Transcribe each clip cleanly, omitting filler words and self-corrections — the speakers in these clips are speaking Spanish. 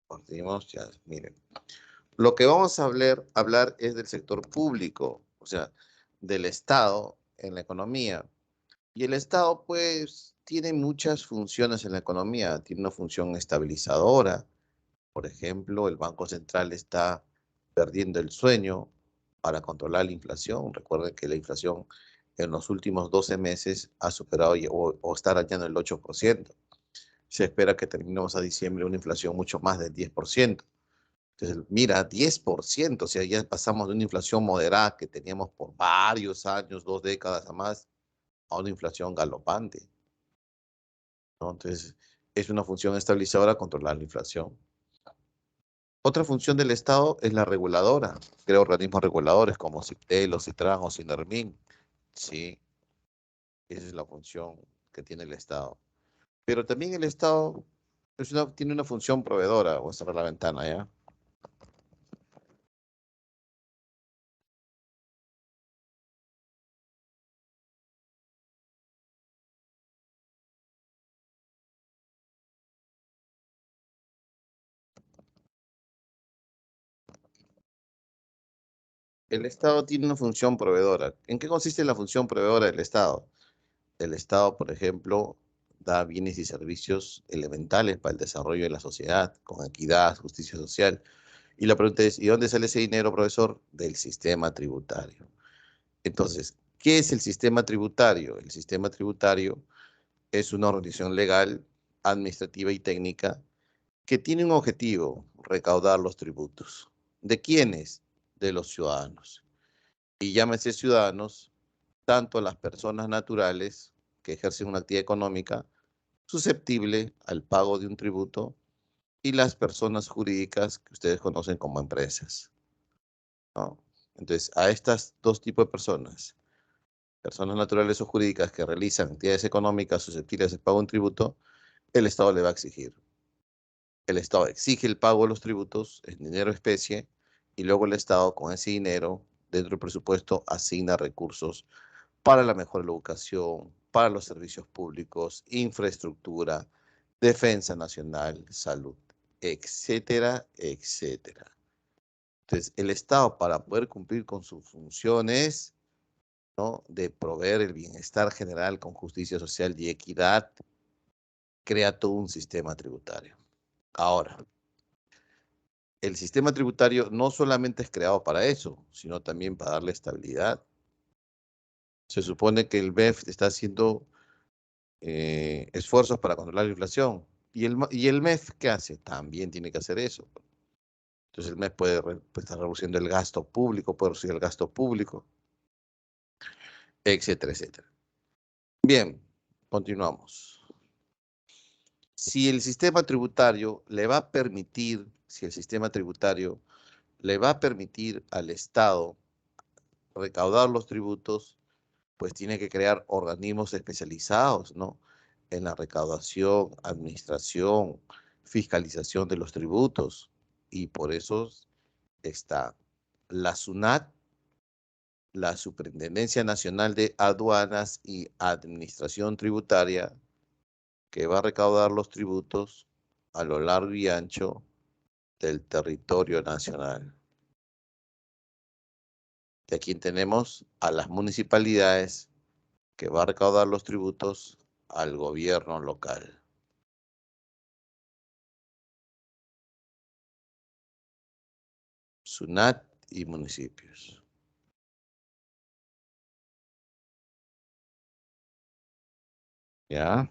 Partimos, ya, miren. Lo que vamos a hablar es del sector público, o sea, del Estado en la economía. Y el Estado, pues, tiene muchas funciones en la economía. Tiene una función estabilizadora. Por ejemplo, el Banco Central está perdiendo el sueño para controlar la inflación. Recuerden que la inflación en los últimos 12 meses ha superado o está arañando el 8%. Se espera que terminemos a diciembre una inflación mucho más del 10%. Entonces, mira, 10%, o sea, ya pasamos de una inflación moderada que teníamos por varios años, 2 décadas a más, a una inflación galopante, ¿no? Entonces, es una función estabilizadora controlar la inflación. Otra función del Estado es la reguladora. Crea organismos reguladores como CIPTEL, o CITRAN o SINERMIN. Sí, esa es la función que tiene el Estado. Pero también el Estado tiene una función proveedora. Voy a cerrar la ventana, ¿ya? El Estado tiene una función proveedora. ¿En qué consiste la función proveedora del Estado? El Estado, por ejemplo, da bienes y servicios elementales para el desarrollo de la sociedad, con equidad, justicia social. Y la pregunta es, ¿y dónde sale ese dinero, profesor? Del sistema tributario. Entonces, ¿qué es el sistema tributario? El sistema tributario es una organización legal, administrativa y técnica que tiene un objetivo, recaudar los tributos. ¿De quiénes? De los ciudadanos. Y llámese ciudadanos tanto las personas naturales que ejercen una actividad económica susceptible al pago de un tributo y las personas jurídicas que ustedes conocen como empresas, ¿no? Entonces, a estas dos tipos de personas, personas naturales o jurídicas que realizan actividades económicas susceptibles de pago de un tributo, el Estado le va a exigir. El Estado exige el pago de los tributos en dinero especie y luego el Estado con ese dinero dentro del presupuesto asigna recursos para la mejor educación, para los servicios públicos, infraestructura, defensa nacional, salud, etcétera, etcétera. Entonces, el Estado, para poder cumplir con sus funciones, ¿no?, de proveer el bienestar general con justicia social y equidad, crea todo un sistema tributario. Ahora, el sistema tributario no solamente es creado para eso, sino también para darle estabilidad. Se supone que el BEF está haciendo esfuerzos para controlar la inflación. ¿Y el MEF qué hace? También tiene que hacer eso. Entonces el MEF puede estar reduciendo el gasto público, puede reducir el gasto público, etcétera, etcétera. Bien, continuamos. Si el sistema tributario le va a permitir, si el sistema tributario le va a permitir al Estado recaudar los tributos, pues tiene que crear organismos especializados, ¿no?, en la recaudación, administración, fiscalización de los tributos. Y por eso está la SUNAT, la Superintendencia Nacional de Aduanas y Administración Tributaria, que va a recaudar los tributos a lo largo y ancho del territorio nacional. Y aquí tenemos a las municipalidades, que va a recaudar los tributos al gobierno local. SUNAT y municipios. ¿Ya?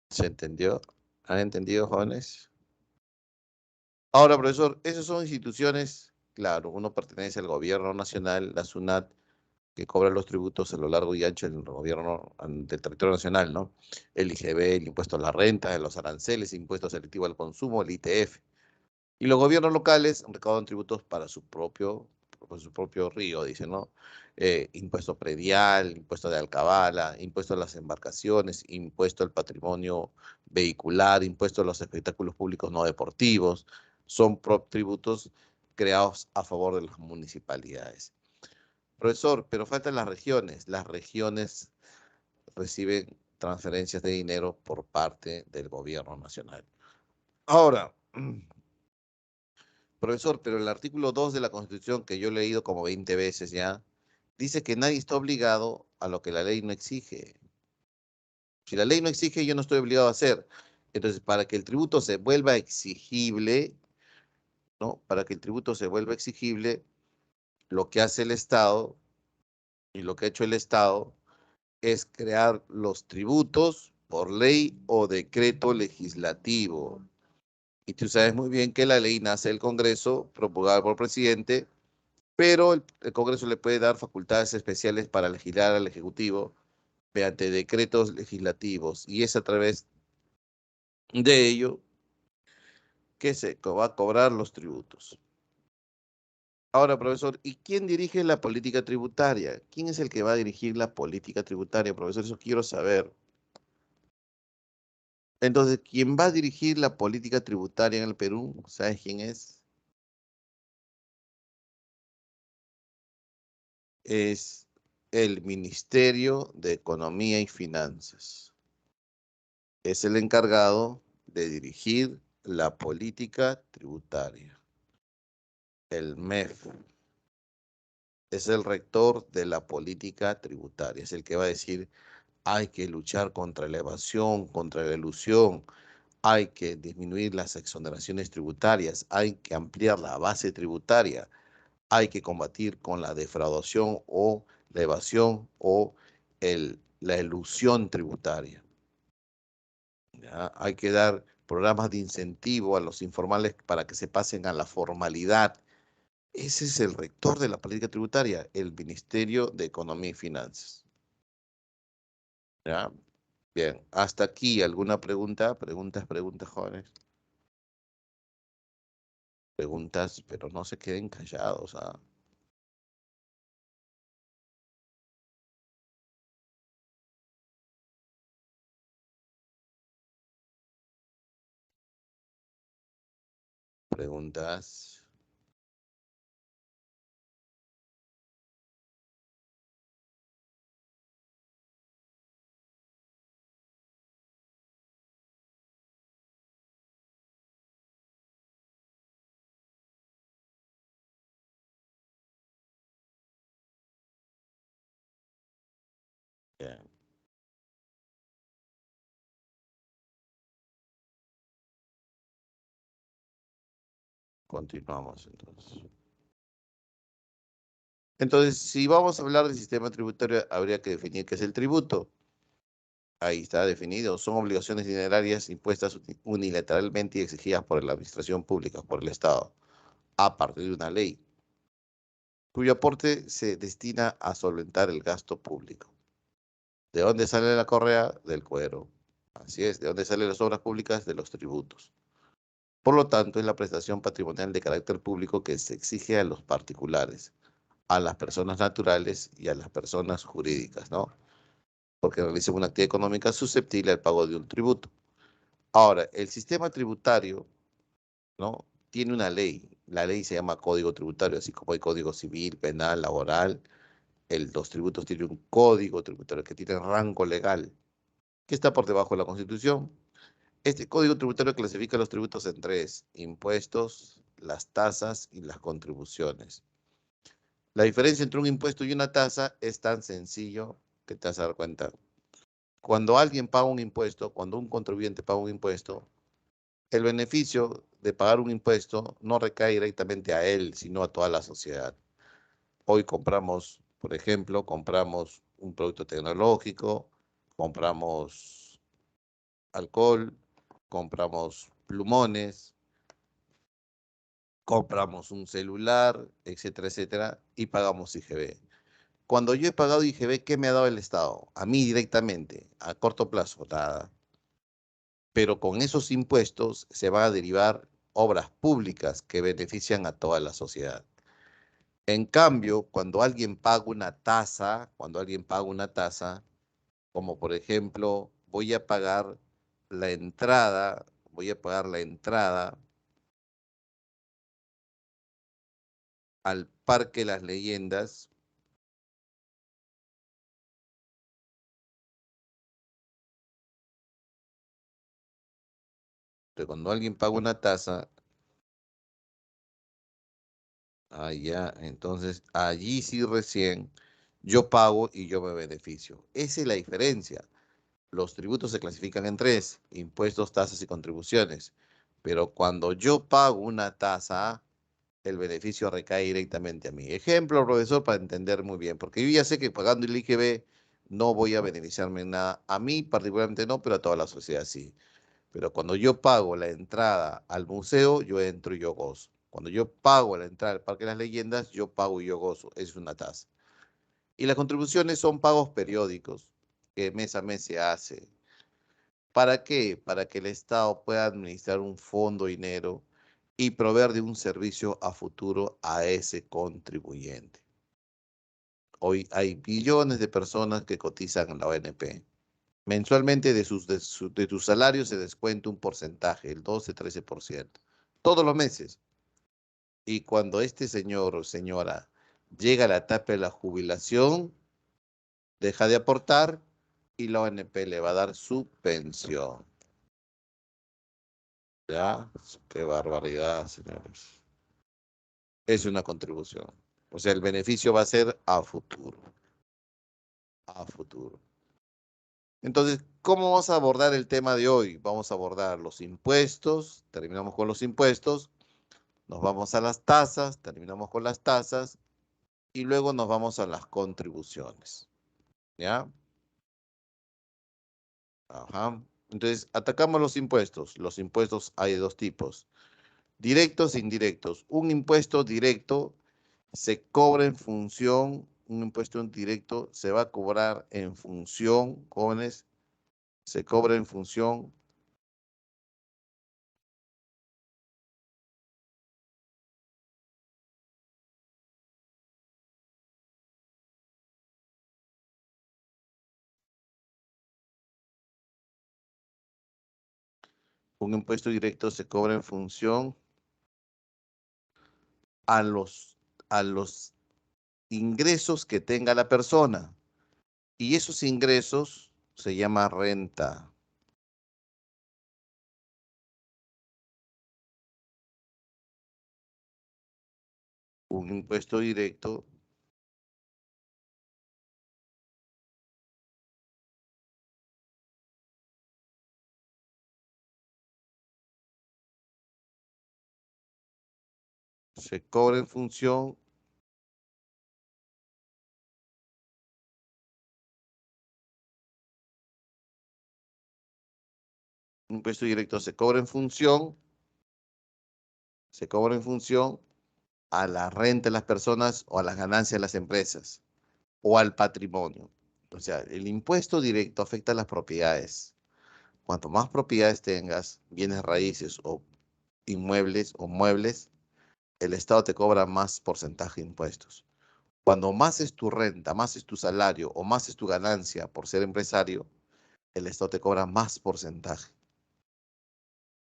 ¿Se entendió? ¿Han entendido, jóvenes? Ahora, profesor, esas son instituciones, claro, uno pertenece al gobierno nacional, la SUNAT, que cobra los tributos a lo largo y ancho del gobierno del territorio nacional, ¿no? El IGB, el impuesto a la renta, los aranceles, impuesto selectivo al consumo, el ITF. Y los gobiernos locales recaudan tributos para su propio río, dice, ¿no? Impuesto predial, impuesto de alcabala, impuesto a las embarcaciones, impuesto al patrimonio vehicular, impuesto a los espectáculos públicos no deportivos. Son tributos creados a favor de las municipalidades. Profesor, pero faltan las regiones. Las regiones reciben transferencias de dinero por parte del gobierno nacional. Ahora, profesor, pero el artículo 2 de la Constitución, que yo he leído como 20 veces ya, dice que nadie está obligado a lo que la ley no exige. Si la ley no exige, yo no estoy obligado a hacer. Entonces, para que el tributo se vuelva exigible, ¿no? Para que el tributo se vuelva exigible, lo que hace el Estado y lo que ha hecho el Estado es crear los tributos por ley o decreto legislativo. Y tú sabes muy bien que la ley nace del Congreso, promulgada por el presidente, pero el Congreso le puede dar facultades especiales para legislar al Ejecutivo mediante decretos legislativos. Y es a través de ello que se va a cobrar los tributos. Ahora, profesor, ¿y quién dirige la política tributaria? ¿Quién es el que va a dirigir la política tributaria, profesor? Eso quiero saber. Entonces, ¿quién va a dirigir la política tributaria en el Perú? ¿Sabes quién es? Es el Ministerio de Economía y Finanzas. Es el encargado de dirigir la política tributaria. El MEF es el rector de la política tributaria. Es el que va a decir, hay que luchar contra la evasión, contra la elusión, hay que disminuir las exoneraciones tributarias, hay que ampliar la base tributaria, hay que combatir con la defraudación o la evasión o la elusión tributaria. ¿Ya? Hay que dar programas de incentivo a los informales para que se pasen a la formalidad. Ese es el rector de la política tributaria, el Ministerio de Economía y Finanzas. ¿Ya? Bien, hasta aquí, ¿alguna pregunta? Preguntas, jóvenes. Preguntas, pero no se queden callados, ¿ah? Preguntas. Bien, continuamos entonces. Entonces, si vamos a hablar del sistema tributario, habría que definir qué es el tributo. Ahí está definido. Son obligaciones dinerarias impuestas unilateralmente y exigidas por la administración pública, por el Estado, a partir de una ley, cuyo aporte se destina a solventar el gasto público. ¿De dónde sale la correa? Del cuero. Así es. ¿De dónde salen las obras públicas? De los tributos. Por lo tanto, es la prestación patrimonial de carácter público que se exige a los particulares, a las personas naturales y a las personas jurídicas, ¿no? Porque realizan una actividad económica susceptible al pago de un tributo. Ahora, el sistema tributario, ¿no? Tiene una ley. La ley se llama Código Tributario, así como hay Código Civil, Penal, Laboral. Los tributos tienen un código tributario que tiene rango legal, que está por debajo de la Constitución. Este Código Tributario clasifica los tributos en tres: impuestos, las tasas y las contribuciones. La diferencia entre un impuesto y una tasa es tan sencillo que te vas a dar cuenta. Cuando alguien paga un impuesto, cuando un contribuyente paga un impuesto, el beneficio de pagar un impuesto no recae directamente a él, sino a toda la sociedad. Hoy compramos, por ejemplo, compramos un producto tecnológico, compramos alcohol, compramos plumones, compramos un celular, etcétera, etcétera, y pagamos IGB. Cuando yo he pagado IGB, ¿qué me ha dado el Estado? A mí directamente, a corto plazo, nada. Pero con esos impuestos se van a derivar obras públicas que benefician a toda la sociedad. En cambio, cuando alguien paga una tasa, como por ejemplo, voy a pagar la entrada al Parque Las Leyendas, Entonces, cuando alguien paga una tasa, ya, entonces allí sí recién yo pago y yo me beneficio. Esa es la diferencia. Los tributos se clasifican en tres: impuestos, tasas y contribuciones. Pero cuando yo pago una tasa, el beneficio recae directamente a mí. Ejemplo, profesor, para entender muy bien, porque yo ya sé que pagando el IGB no voy a beneficiarme en nada. A mí particularmente no, pero a toda la sociedad sí. Pero cuando yo pago la entrada al museo, yo entro y yo gozo. Cuando yo pago la entrada al Parque de las Leyendas, yo pago y yo gozo. Es una tasa. Y las contribuciones son pagos periódicos que mes a mes se hace. ¿Para qué? Para que el Estado pueda administrar un fondo de dinero y proveer de un servicio a futuro a ese contribuyente. Hoy hay billones de personas que cotizan en la ONP. Mensualmente de tu salario se descuenta un porcentaje, el 12-13%, todos los meses. Y cuando este señor o señora llega a la etapa de la jubilación, deja de aportar y la ONP le va a dar su pensión. ¿Ya? Qué barbaridad, señores. Es una contribución. O sea, el beneficio va a ser a futuro. A futuro. Entonces, ¿cómo vamos a abordar el tema de hoy? Vamos a abordar los impuestos, terminamos con los impuestos, nos vamos a las tasas, terminamos con las tasas y luego nos vamos a las contribuciones. ¿Ya? Ajá. Entonces, atacamos los impuestos. Los impuestos hay de dos tipos: directos e indirectos. Un impuesto directo se cobra en función, un impuesto indirecto se va a cobrar en función, jóvenes, se cobra en función, un impuesto directo se cobra en función a los ingresos que tenga la persona. Y esos ingresos se llama renta. Un impuesto directo se cobra en función, un impuesto directo se cobra en función a la renta de las personas o a las ganancias de las empresas o al patrimonio. O sea, el impuesto directo afecta a las propiedades. Cuanto más propiedades tengas, bienes raíces o inmuebles o muebles, el Estado te cobra más porcentaje de impuestos. Cuando más es tu renta, más es tu salario o más es tu ganancia por ser empresario, el Estado te cobra más porcentaje.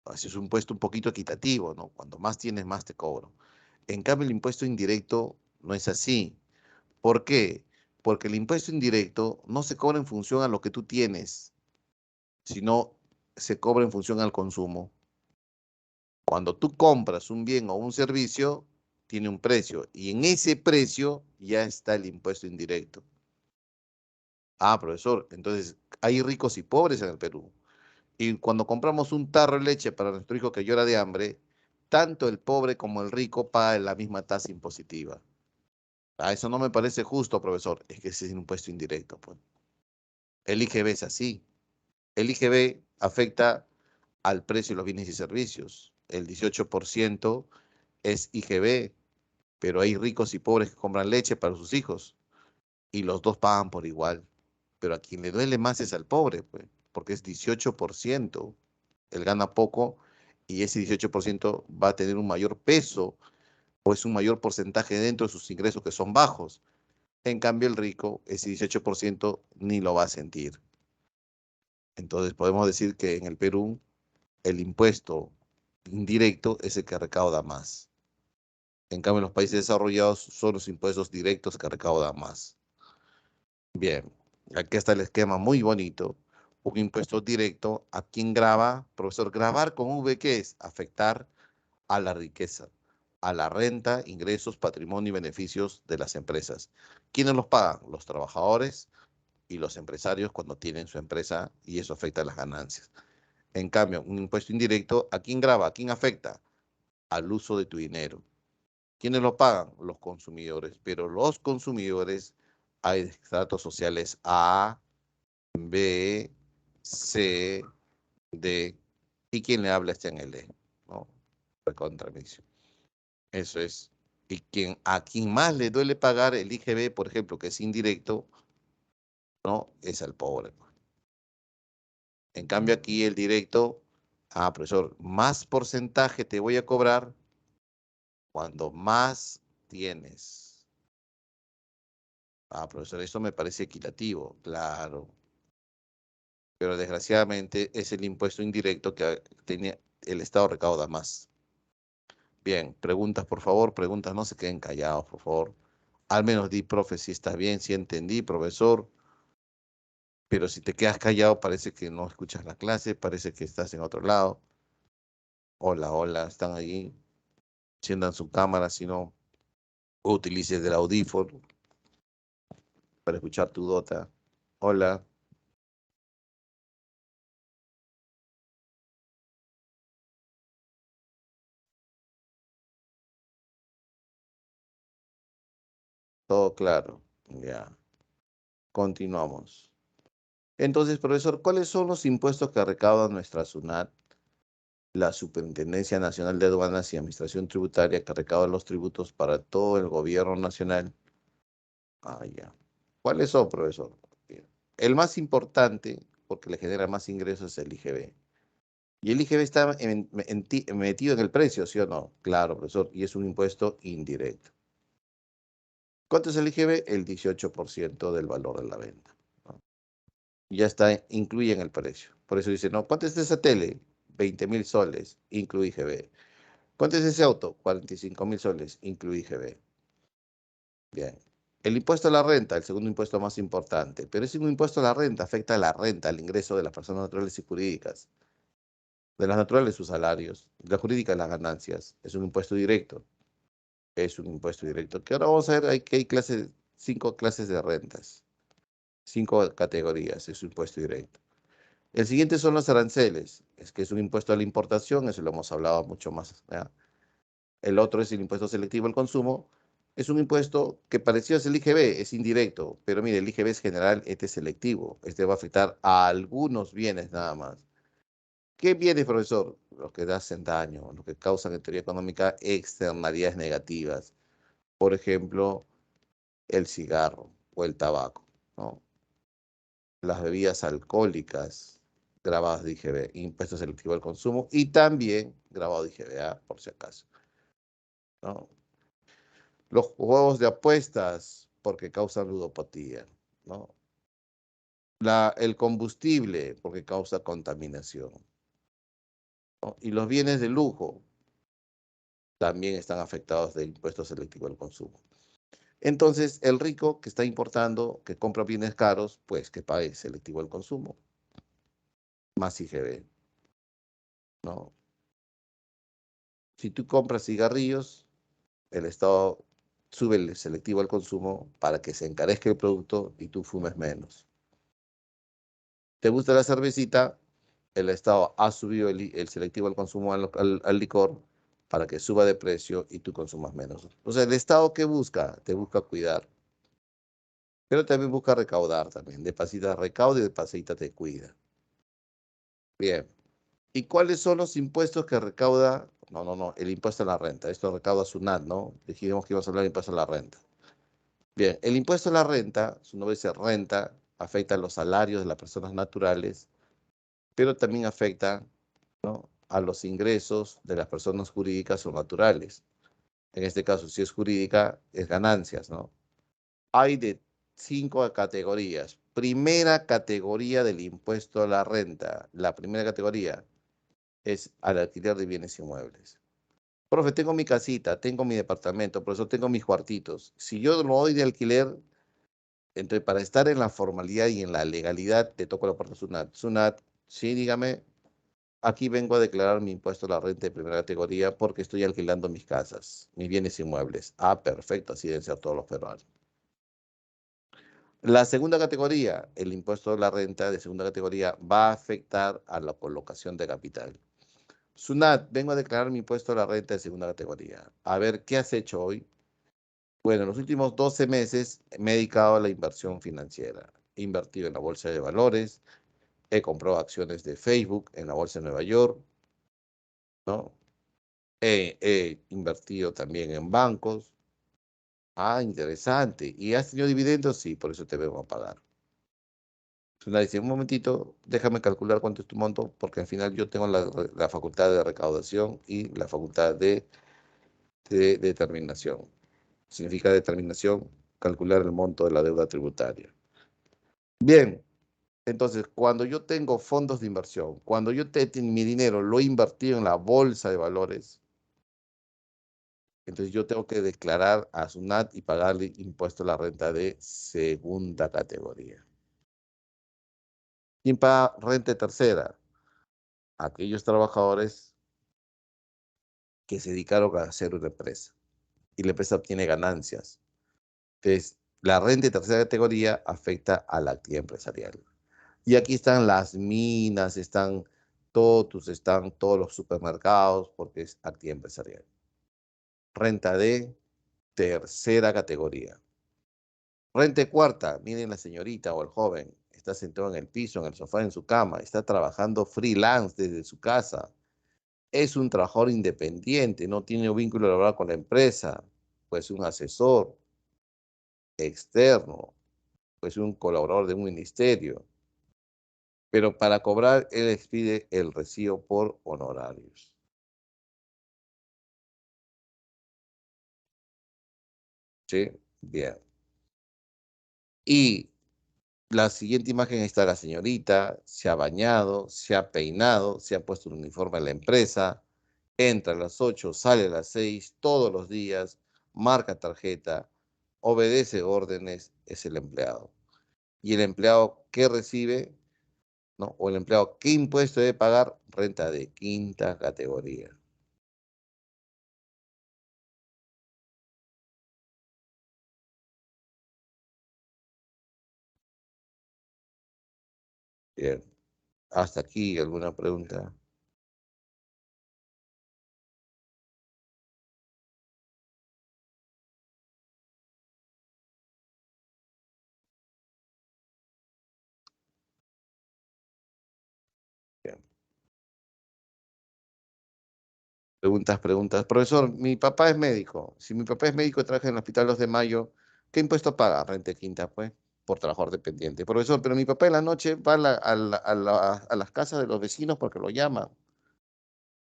Así es un impuesto un poquito equitativo, ¿no? Cuando más tienes, más te cobro. En cambio, el impuesto indirecto no es así. ¿Por qué? Porque el impuesto indirecto no se cobra en función a lo que tú tienes, sino se cobra en función al consumo. Cuando tú compras un bien o un servicio, tiene un precio y en ese precio ya está el impuesto indirecto. Ah, profesor, entonces hay ricos y pobres en el Perú. Y cuando compramos un tarro de leche para nuestro hijo que llora de hambre, tanto el pobre como el rico pagan la misma tasa impositiva. Ah, eso no me parece justo, profesor. Es que ese es un impuesto indirecto, pues. El IGB es así. El IGB afecta al precio de los bienes y servicios. El 18% es IGB, pero hay ricos y pobres que compran leche para sus hijos y los dos pagan por igual. Pero a quien le duele más es al pobre, pues, porque es 18%. Él gana poco y ese 18% va a tener un mayor peso o es un mayor porcentaje dentro de sus ingresos que son bajos. En cambio, el rico, ese 18% ni lo va a sentir. Entonces, podemos decir que en el Perú el impuesto indirecto es el que recauda más. En cambio, en los países desarrollados son los impuestos directos que recaudan más. Bien, aquí está el esquema muy bonito. un impuesto directo a quien graba. Profesor, grabar con V, ¿qué es? Afectar a la riqueza, a la renta, ingresos, patrimonio y beneficios de las empresas. ¿Quiénes los pagan? Los trabajadores y los empresarios cuando tienen su empresa y eso afecta a las ganancias. En cambio, un impuesto indirecto, ¿a quién graba? ¿A quién afecta? Al uso de tu dinero. ¿Quiénes lo pagan? Los consumidores. Pero los consumidores hay estratos sociales A, B, C, D. ¿Y quién le habla está en el E? ¿No? Recontramicio. Eso es. Y a quien más le duele pagar el IGB, por ejemplo, que es indirecto, ¿no? Es al pobre. En cambio aquí el directo, profesor, más porcentaje te voy a cobrar cuando más tienes. Profesor, eso me parece equitativo, claro. Pero desgraciadamente es el impuesto indirecto que tiene el Estado recauda más. Bien, preguntas por favor, preguntas, no se queden callados, por favor. Al menos di, profe, si está bien, si entendí, profesor. Pero si te quedas callado, parece que no escuchas la clase, parece que estás en otro lado. Hola, hola, están ahí. Enciendan su cámara, si no, utilices el audífono para escuchar tu dota. Hola, todo claro. Ya, continuamos. Entonces, profesor, ¿cuáles son los impuestos que recauda nuestra SUNAT, la Superintendencia Nacional de Aduanas y Administración Tributaria, que recauda los tributos para todo el gobierno nacional? Ya. ¿Cuáles son, profesor? Bien. El más importante, porque le genera más ingresos, es el IGB. Y el IGB está metido en el precio, ¿sí o no? Claro, profesor, y es un impuesto indirecto. ¿Cuánto es el IGB? El 18% del valor de la venta, ¿no? Ya está, incluye en el precio. Por eso dice, no, ¿cuánto es esa tele? 20.000 soles, incluye IGB. ¿Cuánto es ese auto? 45.000 soles, incluye IGB. Bien. El impuesto a la renta, el segundo impuesto más importante, pero ese impuesto a la renta afecta a la renta, al ingreso de las personas naturales y jurídicas. De las naturales, sus salarios. De las jurídicas, las ganancias. Es un impuesto directo. Es un impuesto directo. Que ahora vamos a ver que hay clases, 5 clases de rentas. 5 categorías. Es un impuesto directo. El siguiente son los aranceles. Es que es un impuesto a la importación. Eso lo hemos hablado mucho más, ¿ya? El otro es el impuesto selectivo al consumo. Es un impuesto que parecido es el IGB, es indirecto, pero mire, el IGB es general, este es selectivo. Este va a afectar a algunos bienes nada más. ¿Qué bienes, profesor? Los que hacen daño, los que causan en teoría económica externalidades negativas. Por ejemplo, el cigarro o el tabaco, ¿no? Las bebidas alcohólicas, grabadas de IGB, impuesto selectivo al consumo y también grabado de IGB, por si acaso, ¿no? Los juegos de apuestas, porque causan ludopatía, ¿no? El combustible, porque causa contaminación, ¿no? Y los bienes de lujo también están afectados del impuesto selectivo al consumo. Entonces, el rico que está importando, que compra bienes caros, pues que pague selectivo al consumo, más IGB, ¿no? Si tú compras cigarrillos, el Estado sube el selectivo al consumo para que se encarezca el producto y tú fumes menos. ¿Te gusta la cervecita? El Estado ha subido el selectivo al consumo al licor para que suba de precio y tú consumas menos. O sea, el Estado, ¿qué busca? Te busca cuidar, pero también busca recaudar también. De pasita recauda y de pasita te cuida. Bien. ¿Y cuáles son los impuestos que recauda? No, no, no, el impuesto a la renta. Esto recauda SUNAT, ¿no? Dijimos que íbamos a hablar del impuesto a la renta. Bien, el impuesto a la renta, su nombre dice renta, afecta a los salarios de las personas naturales, pero también afecta, ¿no?, a los ingresos de las personas jurídicas o naturales. En este caso, si es jurídica, es ganancias, ¿no? Hay de 5 categorías. Primera categoría del impuesto a la renta. La primera categoría es al alquiler de bienes inmuebles. Profe, tengo mi casita, tengo mi departamento, por eso tengo mis cuartitos. Si yo lo doy de alquiler, Entonces, para estar en la formalidad y en la legalidad, te toco la puerta SUNAT. SUNAT, sí, dígame, aquí vengo a declarar mi impuesto a la renta de primera categoría porque estoy alquilando mis casas, mis bienes inmuebles. Ah, perfecto, así deben ser todos los peruanos. La segunda categoría, el impuesto a la renta de segunda categoría, va a afectar a la colocación de capital. SUNAT, vengo a declarar mi impuesto a la renta de segunda categoría. A ver, ¿qué has hecho hoy? Bueno, en los últimos 12 meses me he dedicado a la inversión financiera. He invertido en la bolsa de valores, he comprado acciones de Facebook en la bolsa de Nueva York, ¿no? He invertido también en bancos. Ah, interesante. ¿Y has tenido dividendos? Sí, por eso te vengo a pagar. Entonces, dice, un momentito, déjame calcular cuánto es tu monto, porque al final yo tengo la facultad de recaudación y la facultad de determinación. Significa determinación, calcular el monto de la deuda tributaria. Bien, entonces, cuando yo tengo fondos de inversión, cuando mi dinero lo he invertido en la bolsa de valores, entonces yo tengo que declarar a SUNAT y pagarle impuesto a la renta de segunda categoría. ¿Quién paga renta de tercera? Aquellos trabajadores que se dedicaron a hacer una empresa y la empresa obtiene ganancias. Entonces, la renta de tercera categoría afecta a la actividad empresarial. Y aquí están las minas, están todos los supermercados, porque es actividad empresarial. Renta de tercera categoría. Renta de cuarta, miren la señorita o el joven, está sentado en el piso, en el sofá, en su cama, está trabajando freelance desde su casa. Es un trabajador independiente, no tiene un vínculo laboral con la empresa, pues un asesor externo, pues un colaborador de un ministerio. Pero para cobrar, él expide el recibo por honorarios. ¿Sí? Bien. Y la siguiente imagen está la señorita, se ha bañado, se ha peinado, se ha puesto un uniforme en la empresa, entra a las 8, sale a las 6, todos los días, marca tarjeta, obedece órdenes, es el empleado. Y el empleado, ¿qué recibe? ¿No? O el empleado, ¿qué impuesto debe pagar? Renta de quinta categoría. Bien. Hasta aquí, ¿alguna pregunta? Bien. Preguntas, preguntas. Profesor, mi papá es médico. Si mi papá es médico y trabaja en el Hospital 2 de Mayo, ¿qué impuesto paga? Renta de quinta, pues, por trabajador dependiente. Profesor, pero mi papá en la noche va a las casas de los vecinos porque lo llaman,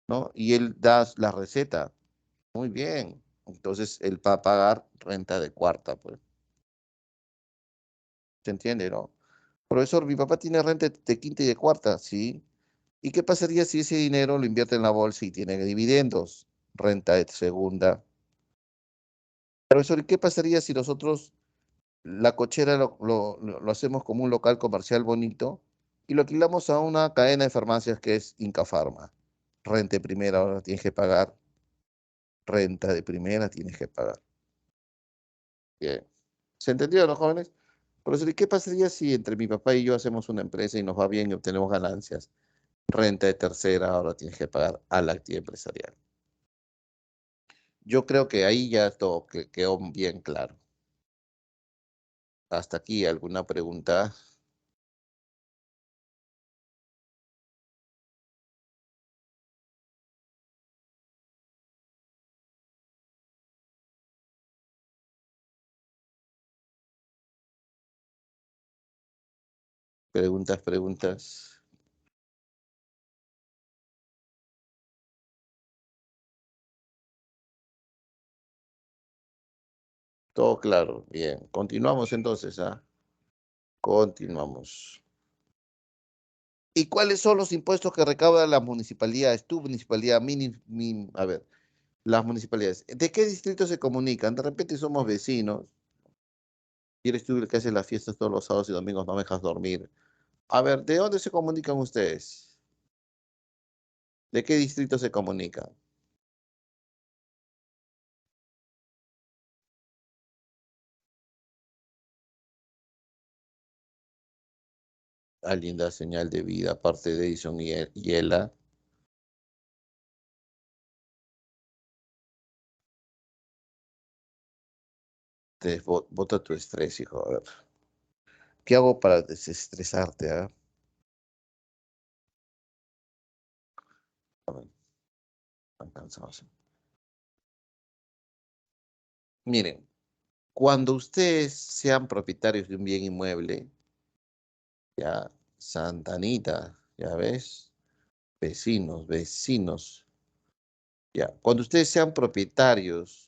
¿no? Y él da la receta. Muy bien. Entonces, él va a pagar renta de cuarta, pues. ¿Se entiende, no? Profesor, mi papá tiene renta de quinta y de cuarta, ¿sí? ¿Y qué pasaría si ese dinero lo invierte en la bolsa y tiene dividendos? Renta de segunda. Profesor, ¿y qué pasaría si nosotros la cochera lo hacemos como un local comercial bonito y lo alquilamos a una cadena de farmacias que es Inca Pharma? Renta de primera, ahora tienes que pagar. Renta de primera tienes que pagar. Bien. ¿Se entendió, los jóvenes? Profesor, ¿y qué pasaría si entre mi papá y yo hacemos una empresa y nos va bien y obtenemos ganancias? Renta de tercera, ahora tienes que pagar a la actividad empresarial. Yo creo que ahí ya todo quedó bien claro. Hasta aquí, ¿alguna pregunta? Preguntas, preguntas. Todo claro. Bien. Continuamos entonces, ¿ah? Continuamos. ¿Y cuáles son los impuestos que recaudan las municipalidades? Tu municipalidad, a ver, las municipalidades. ¿De qué distrito se comunican? De repente somos vecinos Y eres tú el que hace las fiestas todos los sábados y domingos, no me dejas dormir. A ver, ¿de dónde se comunican ustedes? ¿De qué distrito se comunican? Ah, linda señal de vida, aparte de Edison y Ella. Bota tu estrés, hijo. A ver, ¿qué hago para desestresarte, ah? A ver, están cansados. Miren, cuando ustedes sean propietarios de un bien inmueble, ya, Santanita, ya ves, vecinos, vecinos, ya, cuando ustedes sean propietarios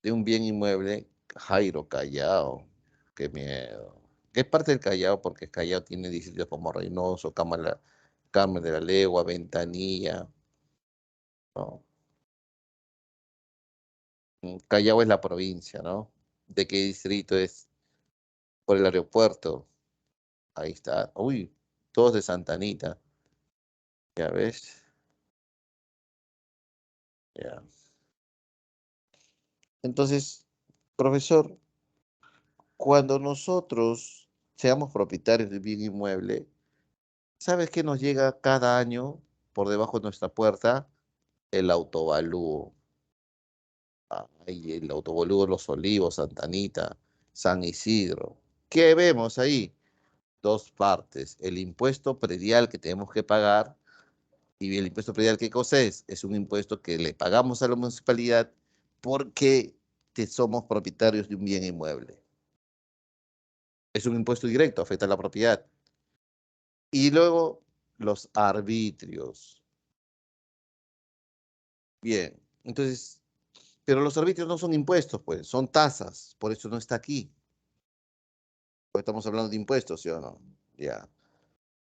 de un bien inmueble, Jairo Callao, qué miedo. ¿Qué es parte del Callao? Porque Callao tiene distritos como Reynoso, Carmen de la Legua, Ventanilla, ¿no? Callao es la provincia, ¿no? ¿De qué distrito es? Por el aeropuerto. Ahí está. Uy, todos de Santa Anita. Ya ves. Ya. Entonces, profesor, cuando nosotros seamos propietarios de un bien inmueble, ¿sabes qué nos llega cada año por debajo de nuestra puerta? El autovalúo. Ay, el autovalúo de Los Olivos, Santa Anita, San Isidro. ¿Qué vemos ahí? Dos partes. El impuesto predial que tenemos que pagar. ¿Y el impuesto predial qué cosa es? Es un impuesto que le pagamos a la municipalidad porque somos propietarios de un bien inmueble. Es un impuesto directo, afecta a la propiedad. Y luego los arbitrios. Bien, entonces, pero los arbitrios no son impuestos, pues, son tasas, por eso no está aquí. Pues estamos hablando de impuestos, ¿sí o no? Ya.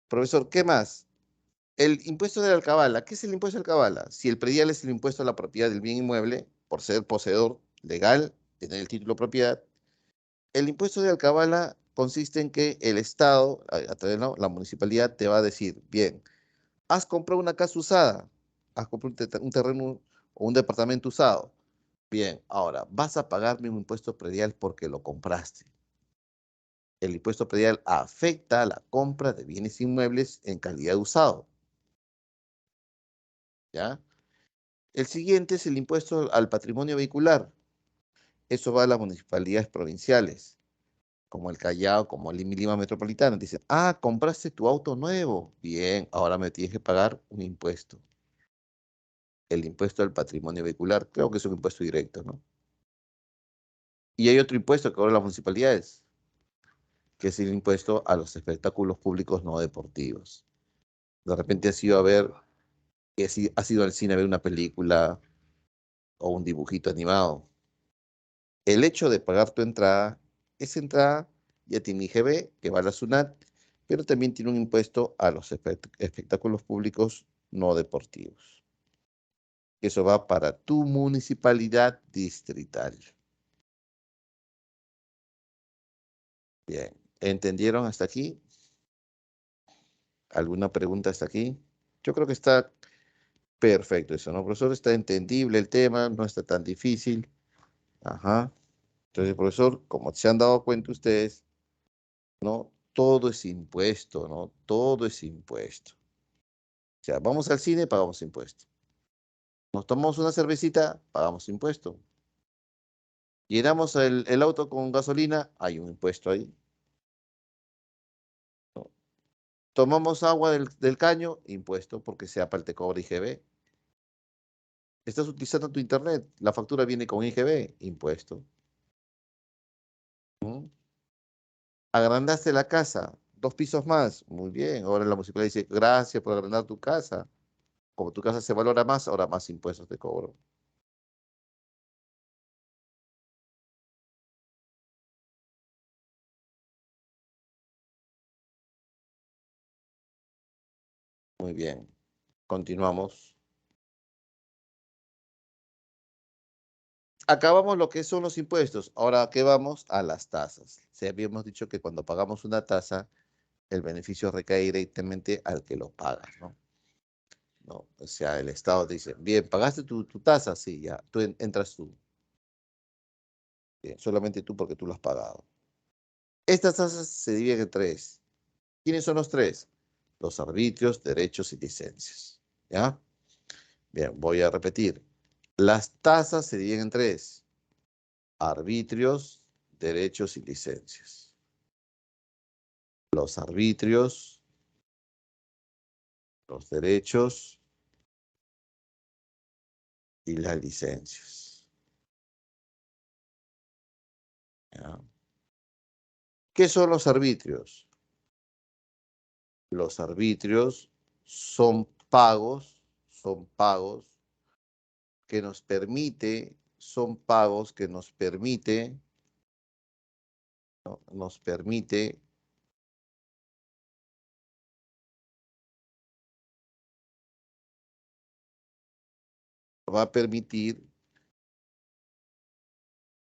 Profesor, ¿qué más? El impuesto de la alcabala. ¿Qué es el impuesto de la alcabala? Si el predial es el impuesto a la propiedad del bien inmueble, por ser poseedor legal, tener el título de propiedad, el impuesto de alcabala consiste en que el Estado, a través de la municipalidad, te va a decir, bien, has comprado una casa usada, has comprado un terreno o un departamento usado. Bien, ahora vas a pagarme un impuesto predial porque lo compraste. El impuesto predial afecta a la compra de bienes inmuebles en calidad de usado, ¿ya? El siguiente es el impuesto al patrimonio vehicular. Eso va a las municipalidades provinciales, como el Callao, como el Lima Metropolitana. Dicen, ah, compraste tu auto nuevo. Bien, ahora me tienes que pagar un impuesto. El impuesto al patrimonio vehicular. Creo que es un impuesto directo, ¿no? Y hay otro impuesto que cobran las municipalidades, que es el impuesto a los espectáculos públicos no deportivos. De repente has ido a ver, has ido al cine a ver una película o un dibujito animado. El hecho de pagar tu entrada, esa entrada ya tiene IGB, que va a la SUNAT, pero también tiene un impuesto a los espectáculos públicos no deportivos. Eso va para tu municipalidad distrital. Bien, ¿entendieron hasta aquí? ¿Alguna pregunta hasta aquí? Yo creo que está perfecto eso, ¿no, profesor? Está entendible el tema, no está tan difícil. Ajá. Entonces, profesor, como se han dado cuenta ustedes, ¿no? Todo es impuesto, ¿no? Todo es impuesto. O sea, vamos al cine, pagamos impuesto. Nos tomamos una cervecita, pagamos impuesto. Llenamos el auto con gasolina, hay un impuesto ahí. ¿No? Tomamos agua del caño, impuesto, porque SEAPAL te cobra IGB. Estás utilizando tu internet, la factura viene con IGB, impuesto. ¿Mm? Agrandaste la casa, 2 pisos más, muy bien. Ahora la municipalidad dice, gracias por agrandar tu casa. Como tu casa se valora más, ahora más impuestos te cobro. Muy bien, continuamos. acabamos lo que son los impuestos. Ahora, ¿a qué vamos? A las tasas. Si habíamos dicho que cuando pagamos una tasa, el beneficio recae directamente al que lo paga, ¿no? ¿No? O sea, el Estado te dice, bien, ¿pagaste tu tasa? Sí, ya, entras tú. Bien, solamente tú porque tú lo has pagado. Estas tasas se dividen en tres. ¿Quiénes son los tres? Los arbitrios, derechos y licencias. ¿Ya? Bien, voy a repetir. Las tasas se dividen en tres. Arbitrios, derechos y licencias. Los arbitrios, los derechos y las licencias. ¿Ya? ¿Qué son los arbitrios? Los arbitrios son pagos que nos permite, son pagos que nos permite, ¿no? Nos permite va a permitir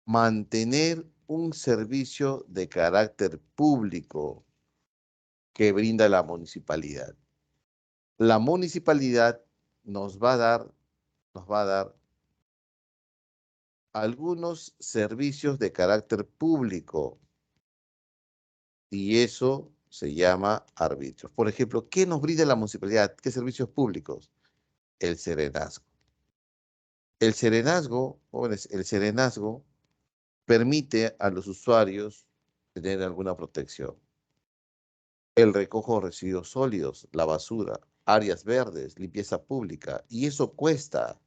mantener un servicio de carácter público que brinda la municipalidad. La municipalidad nos va a dar algunos servicios de carácter público y eso se llama arbitrios. Por ejemplo, ¿qué nos brinda la municipalidad? ¿Qué servicios públicos? El serenazgo. El serenazgo, jóvenes, el serenazgo permite a los usuarios tener alguna protección. El recojo de residuos sólidos, la basura, áreas verdes, limpieza pública, y eso cuesta.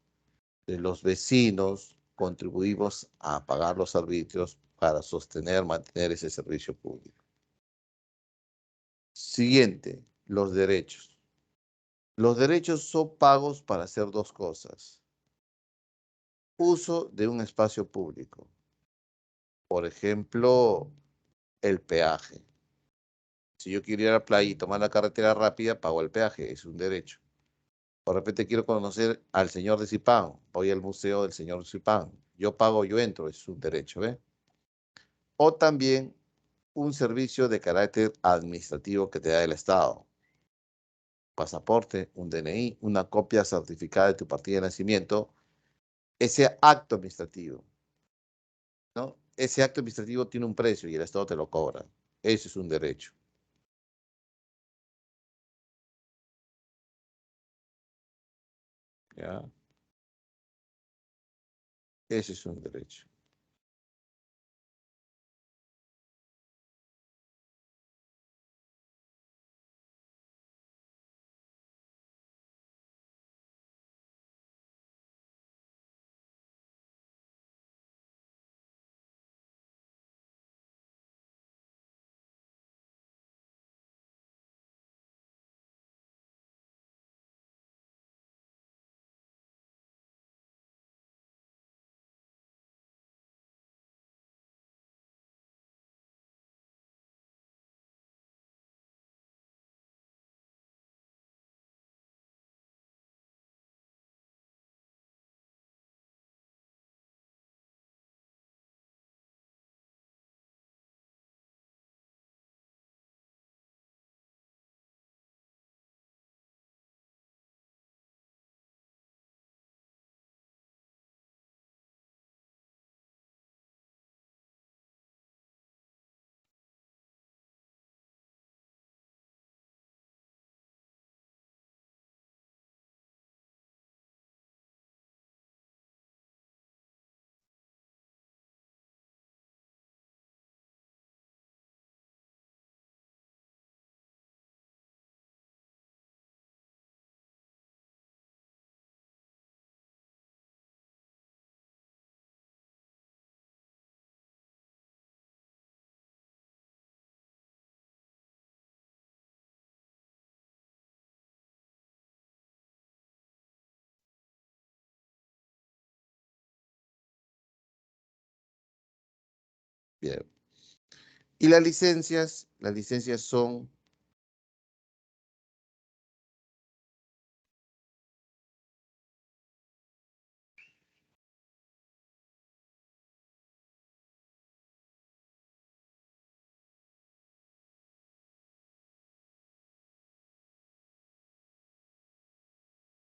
Los vecinos contribuimos a pagar los arbitrios para sostener, mantener ese servicio público. Siguiente, los derechos. Los derechos son pagos para hacer dos cosas. Uso de un espacio público. Por ejemplo, el peaje. Si yo quiero ir a la playa y tomar la carretera rápida, pago el peaje, es un derecho. De repente quiero conocer al señor de Zipán, voy al museo del señor de Zipán. Yo pago, yo entro, es un derecho, ¿ve? O también un servicio de carácter administrativo que te da el Estado. Pasaporte, un DNI, una copia certificada de tu partida de nacimiento. Ese acto administrativo, ¿no? Ese acto administrativo tiene un precio y el Estado te lo cobra. Eso es un derecho. ¿Ya? Ese es un derecho. Bien. Y las licencias son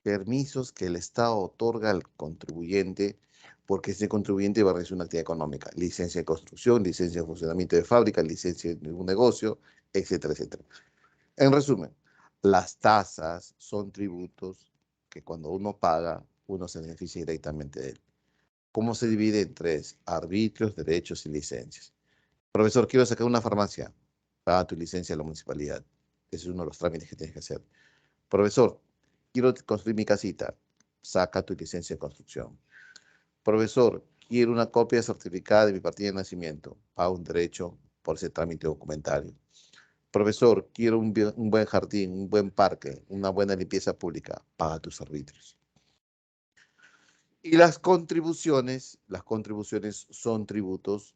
permisos que el Estado otorga al contribuyente porque ese contribuyente va a realizar una actividad económica. Licencia de construcción, licencia de funcionamiento de fábrica, licencia de un negocio, etcétera, etcétera. En resumen, las tasas son tributos que cuando uno paga, uno se beneficia directamente de él. ¿Cómo se divide en tres? Arbitrios, derechos y licencias. Profesor, quiero sacar una farmacia. Paga tu licencia a la municipalidad. Ese es uno de los trámites que tienes que hacer. Profesor, quiero construir mi casita. Saca tu licencia de construcción. Profesor, quiero una copia certificada de mi partida de nacimiento. Paga un derecho por ese trámite documentario. Profesor, quiero un buen jardín, un buen parque, una buena limpieza pública. Paga tus arbitrios. Y las contribuciones son tributos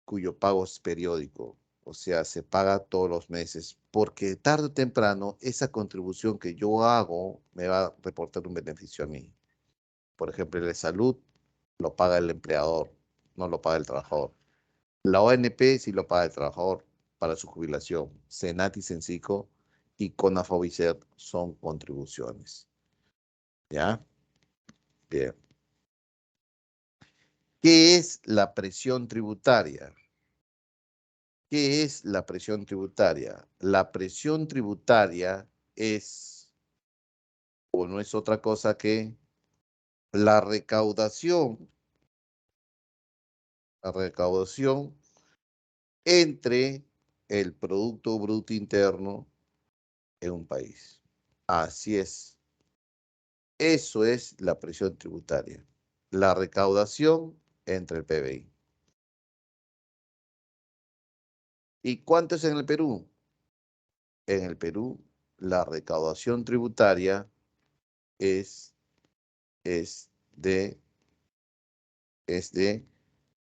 cuyo pago es periódico, o sea, se paga todos los meses, porque tarde o temprano esa contribución que yo hago me va a reportar un beneficio a mí. Por ejemplo, el de salud lo paga el empleador, no lo paga el trabajador. La ONP sí lo paga el trabajador para su jubilación. Senat y Sensico y CONAFOBICER son contribuciones. ¿Ya? Bien. ¿Qué es la presión tributaria? ¿Qué es la presión tributaria? La presión tributaria es, o no es otra cosa que la recaudación entre el Producto Bruto Interno en un país. Así es. Eso es la presión tributaria. La recaudación entre el PBI. ¿Y cuánto es en el Perú? En el Perú, la recaudación tributaria es, es de, es de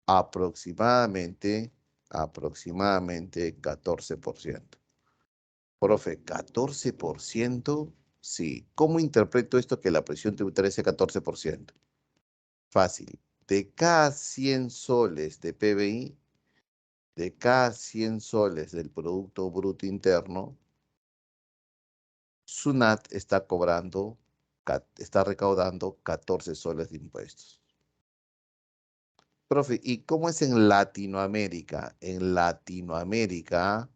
aproximadamente 14%. Profe, 14%, sí. ¿Cómo interpreto esto que la presión tributaria sea 14%? Fácil. De cada 100 soles de PBI, de cada 100 soles del Producto Bruto Interno, SUNAT está recaudando 14 soles de impuestos. Profe, ¿y cómo es en Latinoamérica? En Latinoamérica,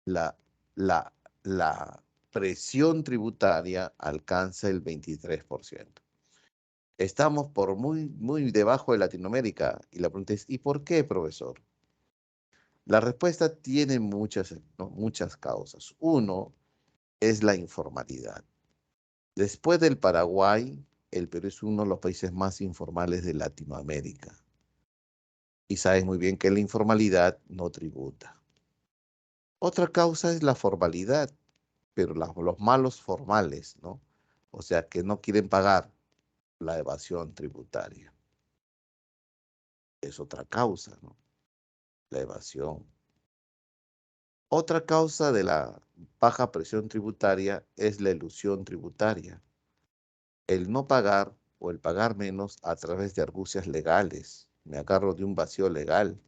la, la, la presión tributaria alcanza el 23%. Estamos por muy debajo de Latinoamérica. Y la pregunta es, ¿y por qué, profesor? La respuesta tiene muchas, ¿no? Muchas causas. Uno es la informalidad. Después del Paraguay, el Perú es uno de los países más informales de Latinoamérica. Y sabes muy bien que la informalidad no tributa. Otra causa es la formalidad, pero los malos formales, ¿no? O sea, que no quieren pagar la evasión tributaria. Es otra causa, ¿no? La evasión. Otra causa de la baja presión tributaria es la elusión tributaria. El no pagar o el pagar menos a través de argucias legales. Me agarro de un vacío legal.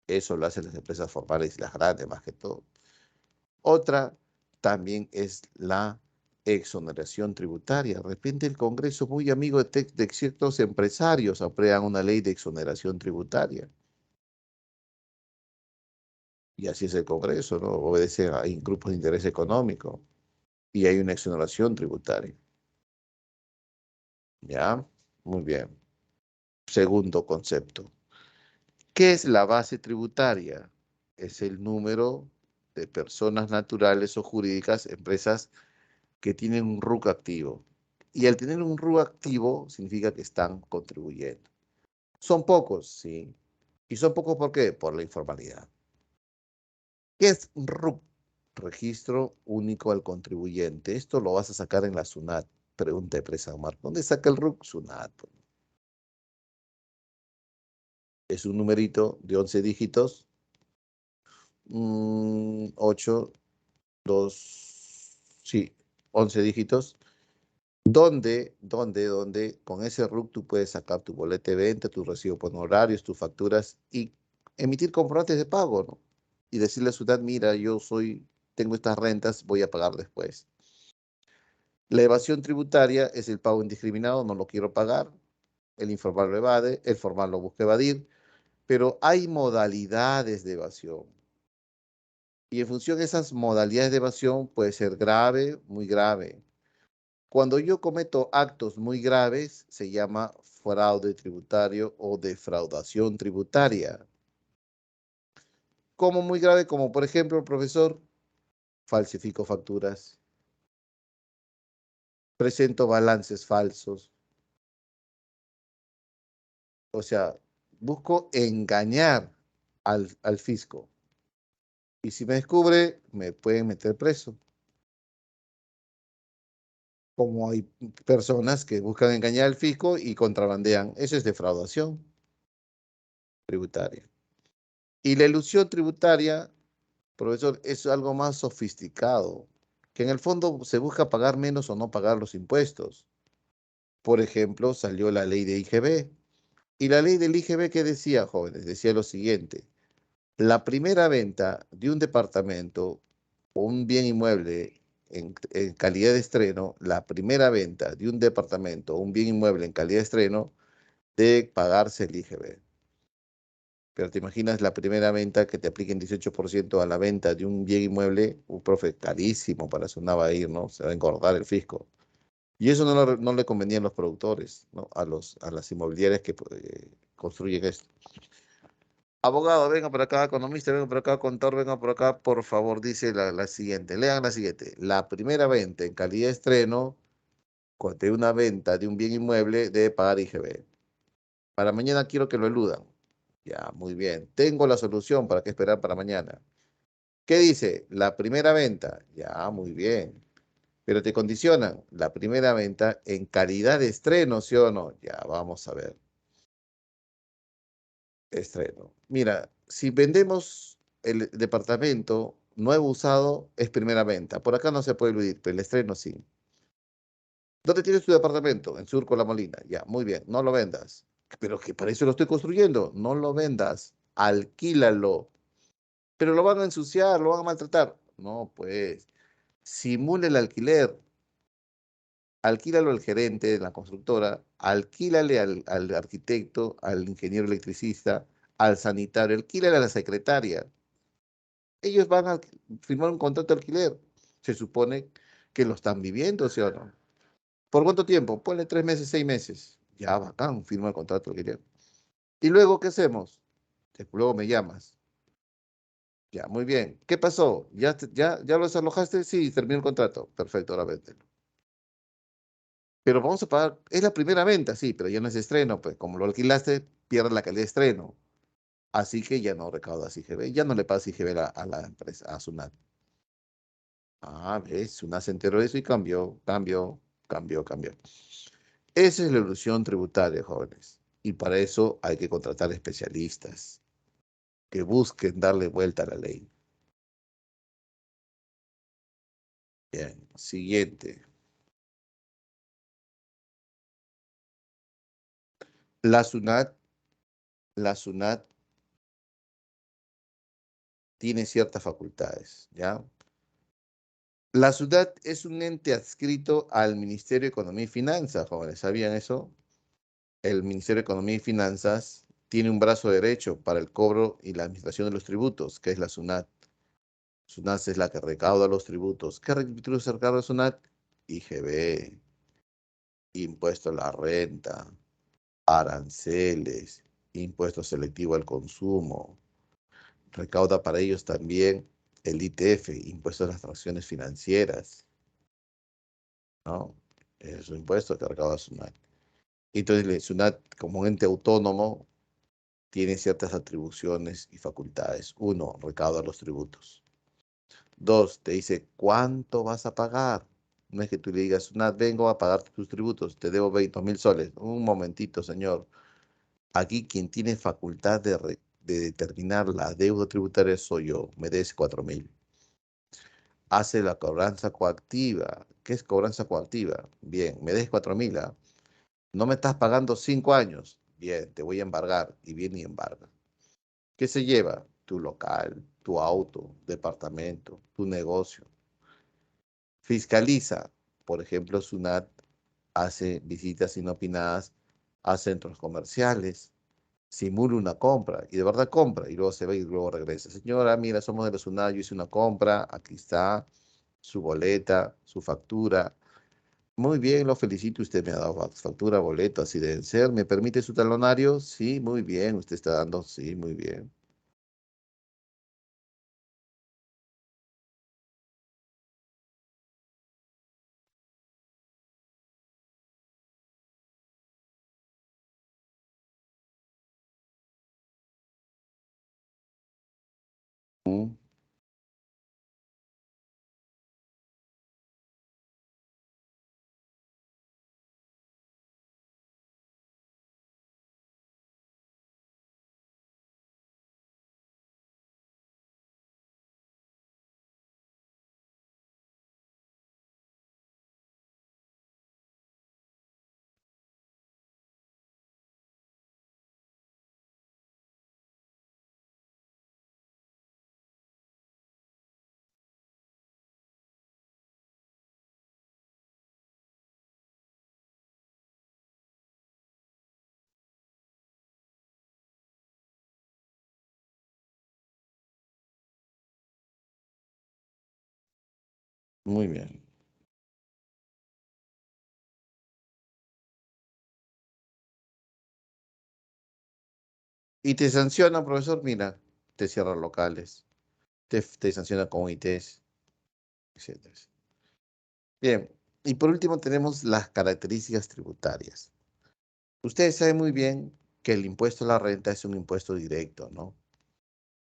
Eso lo hacen las empresas formales y las grandes más que todo. Otra también es la exoneración tributaria. De repente el Congreso, muy amigo de ciertos empresarios, aprueban una ley de exoneración tributaria. Y así es el Congreso, ¿no? Obedece a grupos de interés económico y hay una exoneración tributaria. ¿Ya? Muy bien. Segundo concepto. ¿Qué es la base tributaria? Es el número de personas naturales o jurídicas, empresas que tienen un RUC activo. Y al tener un RUC activo significa que están contribuyendo. Son pocos, sí. ¿Y son pocos por qué? Por la informalidad. ¿Qué es RUC? Registro único al contribuyente. Esto lo vas a sacar en la SUNAT. Pregunta de empresa, Omar. ¿Dónde saca el RUC? SUNAT. Es un numerito de 11 dígitos. 8, 2, sí, 11 dígitos. Donde con ese RUC tú puedes sacar tu boleta de venta, tu recibo por honorarios, tus facturas y emitir comprobantes de pago, ¿no? Y decirle a Ciudad, mira, yo soy tengo estas rentas, voy a pagar después. La evasión tributaria es el pago indiscriminado, no lo quiero pagar, el informal lo evade, el formal lo busca evadir, pero hay modalidades de evasión. Y en función de esas modalidades de evasión puede ser grave, muy grave. Cuando yo cometo actos muy graves, se llama fraude tributario o defraudación tributaria. Como muy grave, como por ejemplo, profesor, falsifico facturas, presento balances falsos, o sea, busco engañar al fisco. Y si me descubre, me pueden meter preso. Como hay personas que buscan engañar al fisco y contrabandean. Eso es defraudación tributaria. Y la ilusión tributaria, profesor, es algo más sofisticado, que en el fondo se busca pagar menos o no pagar los impuestos. Por ejemplo, salió la ley de IGB. Y la ley del IGB, ¿qué decía, jóvenes? Decía lo siguiente: la primera venta de un departamento o un bien inmueble en calidad de estreno, la primera venta de un departamento o un bien inmueble en calidad de estreno, debe pagarse el IGB. Pero te imaginas la primera venta que te apliquen 18% a la venta de un bien inmueble, un profe, carísimo para su va a ir, ¿no? Se va a engordar el fisco. Y eso no le convenía a los productores, ¿no? A las inmobiliarias que construyen esto. Abogado, venga por acá, economista, venga por acá, contador, venga por acá, por favor, dice la siguiente. Lean la siguiente. La primera venta en calidad de estreno, de una venta de un bien inmueble, debe pagar IGB. Para mañana quiero que lo eludan. Ya, muy bien. Tengo la solución, ¿para qué esperar para mañana? ¿Qué dice? La primera venta. Ya, muy bien. Pero te condicionan la primera venta en calidad de estreno, ¿sí o no? Ya, vamos a ver. Estreno. Mira, si vendemos el departamento nuevo usado, es primera venta. Por acá no se puede eludir, pero el estreno sí. ¿Dónde tienes tu departamento? En Surco La Molina. Ya, muy bien. No lo vendas. Pero que para eso lo estoy construyendo. No lo vendas. Alquílalo. Pero lo van a ensuciar, lo van a maltratar. No, pues, simule el alquiler. Alquílalo al gerente de la constructora, alquílale al arquitecto, al ingeniero electricista, al sanitario, alquílale a la secretaria. Ellos van a firmar un contrato de alquiler. Se supone que lo están viviendo, ¿sí o no? ¿Por cuánto tiempo? Ponle 3 meses, 6 meses. Ya, bacán, firma el contrato de alquiler. ¿Y luego qué hacemos? Luego me llamas. Ya, muy bien. ¿Qué pasó? ¿Ya lo desalojaste? Sí, terminó el contrato. Perfecto, ahora véndelo. Pero vamos a pagar, es la primera venta, sí, pero ya no es estreno, pues como lo alquilaste, pierde la calidad de estreno. Así que ya no recaudas IGB, ya no le pagas IGB a la empresa, a SUNAT. Ah, ves, SUNAT se enteró de eso y cambió. Esa es la ilusión tributaria, jóvenes. Y para eso hay que contratar especialistas que busquen darle vuelta a la ley. Bien, siguiente. La SUNAT, la SUNAT tiene ciertas facultades, ¿ya? La ciudad es un ente adscrito al Ministerio de Economía y Finanzas, jóvenes. ¿Sabían eso? El Ministerio de Economía y Finanzas tiene un brazo derecho para el cobro y la administración de los tributos, que es la SUNAT. SUNAT es la que recauda los tributos. ¿Qué tributos se recauda la SUNAT? IGB, impuesto a la renta, aranceles, impuesto selectivo al consumo. Recauda para ellos también el ITF, impuesto a las transacciones financieras, ¿no? Es un impuesto que recauda SUNAT. Entonces, el SUNAT, como un ente autónomo, tiene ciertas atribuciones y facultades. Uno, recauda los tributos. Dos, te dice cuánto vas a pagar. No es que tú le digas, SUNAT, vengo a pagar tus tributos, te debo 20.000 soles. Un momentito, señor. Aquí quien tiene facultad de determinar la deuda tributaria soy yo. Me des 4.000. Hace la cobranza coactiva. ¿Qué es cobranza coactiva? Bien, me des 4.000. No me estás pagando 5 años. Bien, te voy a embargar. Y viene y embarga. ¿Qué se lleva? Tu local, tu auto, departamento, tu negocio. Fiscaliza, por ejemplo, SUNAT hace visitas inopinadas a centros comerciales, simula una compra y de verdad compra y luego se va y luego regresa. Señora, mira, somos de la SUNAT, yo hice una compra, aquí está su boleta, su factura. Muy bien, lo felicito, usted me ha dado factura, boleto, así deben ser. ¿Me permite su talonario? Sí, muy bien, usted está dando, sí, muy bien. Mm, muy bien. Y te sanciona, profesor, mira, te cierra locales, te sanciona con ITs, etcétera. Bien, y por último tenemos las características tributarias. Ustedes saben muy bien que el impuesto a la renta es un impuesto directo, ¿no?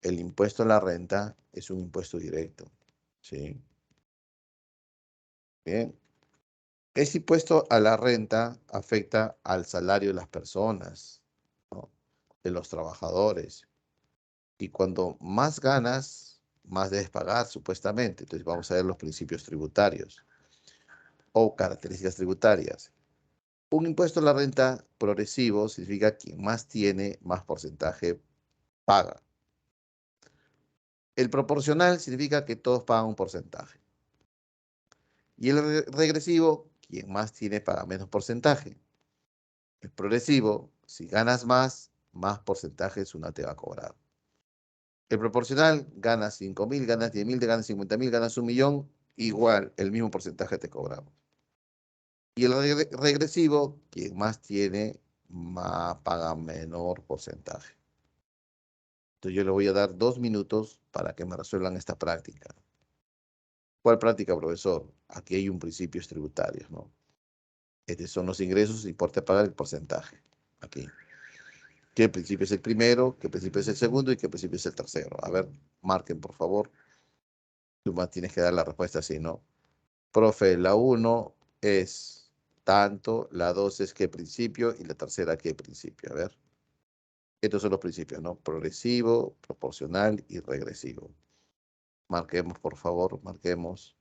El impuesto a la renta es un impuesto directo, ¿sí? Bien. Ese impuesto a la renta afecta al salario de las personas, ¿no? De los trabajadores. Y cuando más ganas, más debes pagar, supuestamente. Entonces vamos a ver los principios tributarios o características tributarias. Un impuesto a la renta progresivo significa que quien más tiene, más porcentaje paga. El proporcional significa que todos pagan un porcentaje. Y el regresivo, quien más tiene, paga menos porcentaje. El progresivo, si ganas más, más porcentaje SUNAT te va a cobrar. El proporcional, ganas 5.000, ganas 10.000, te ganas 50.000, ganas 1.000.000, igual, el mismo porcentaje te cobramos. Y el regresivo, quien más tiene, más paga menor porcentaje. Entonces yo le voy a dar 2 minutos para que me resuelvan esta práctica. ¿Cuál práctica, profesor? Aquí hay un principio tributario, ¿no? Estos son los ingresos y por te pagar el porcentaje. Aquí. ¿Qué principio es el primero? ¿Qué principio es el segundo? ¿Y qué principio es el tercero? A ver, marquen, por favor. Tú más tienes que dar la respuesta así, ¿no? Profe, la uno es tanto, la 2 es qué principio y la tercera qué principio. A ver. Estos son los principios, ¿no? Progresivo, proporcional y regresivo. Marquemos, por favor, marquemos.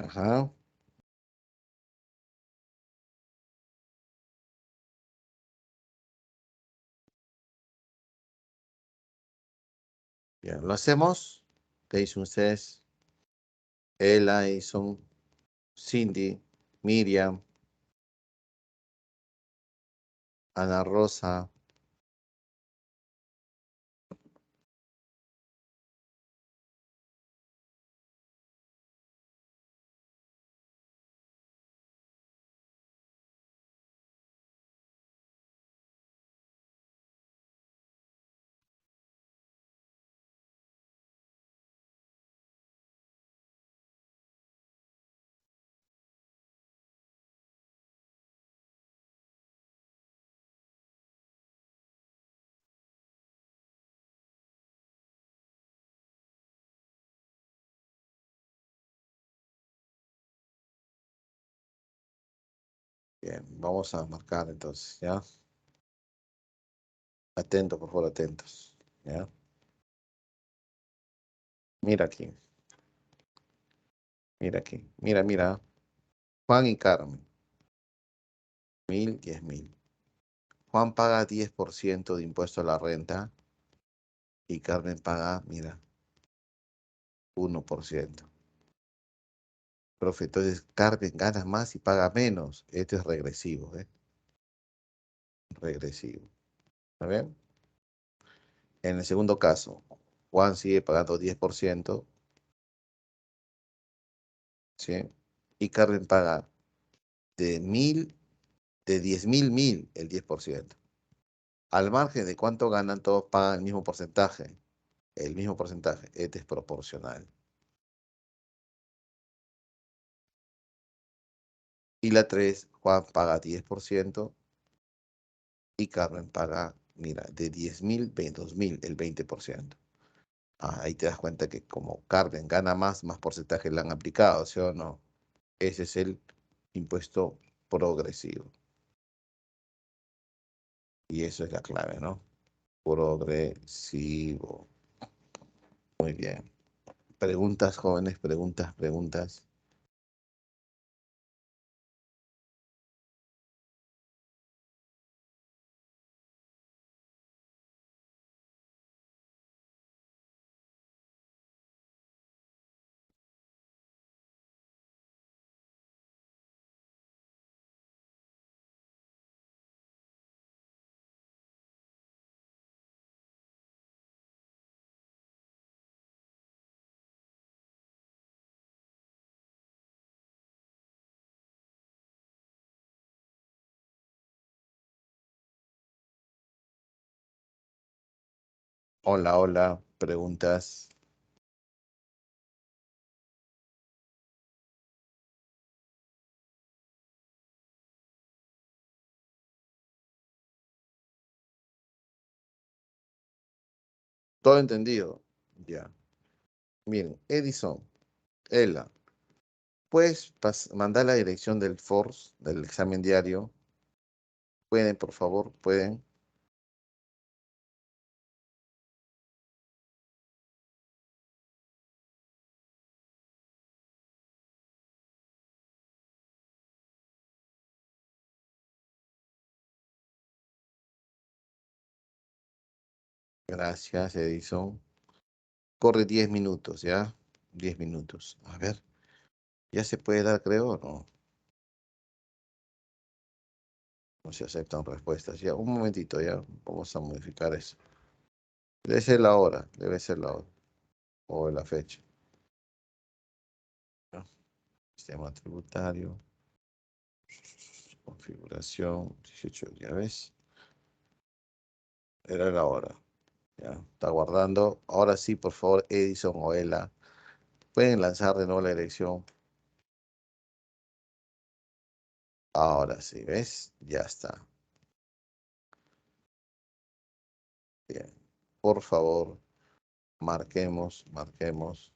Ajá. Bien, lo hacemos. ¿Qué dicen ustedes? Ella, Edison, Cindy, Miriam, Ana Rosa. Bien, vamos a marcar entonces, ¿ya? Atentos, por favor, atentos. ¿Ya? Mira aquí, mira aquí. Mira, mira. Juan y Carmen, 1000. Juan paga 10% de impuesto a la renta y Carmen paga, mira, 1%. Profe, entonces Carmen gana más y paga menos. Esto es regresivo, ¿eh? Regresivo. ¿Está bien? En el segundo caso, Juan sigue pagando 10%, ¿sí? Y Carmen paga de 1000, de 10.000, el 10%. Al margen de cuánto ganan, todos pagan el mismo porcentaje. El mismo porcentaje. Este es proporcional. Y la 3, Juan paga 10% y Carmen paga, mira, de 10.000, 2.000, el 20%. Ahí te das cuenta que como Carmen gana más, más porcentaje le han aplicado, ¿sí o no? Ese es el impuesto progresivo. Y eso es la clave, ¿no? Progresivo. Muy bien. Preguntas, jóvenes, preguntas, preguntas. Hola, hola, preguntas. Todo entendido. Ya. Miren, Edison, Ella, ¿puedes mandar la dirección del FORS, del examen diario? ¿Pueden, por favor? ¿Pueden? Gracias, Edison. Corre 10 minutos, ¿ya? 10 minutos. A ver, ¿ya se puede dar, creo, o no? No se aceptan respuestas. Ya, un momentito, ya. Vamos a modificar eso. Debe ser la hora, debe ser la hora. O la fecha. ¿No? Sistema tributario. Configuración. 18, ya ves. Era la hora. Ya, está guardando. Ahora sí, por favor, Edison o Ella, pueden lanzar de nuevo la dirección. Ahora sí, ¿ves? Ya está. Bien. Por favor, marquemos, marquemos.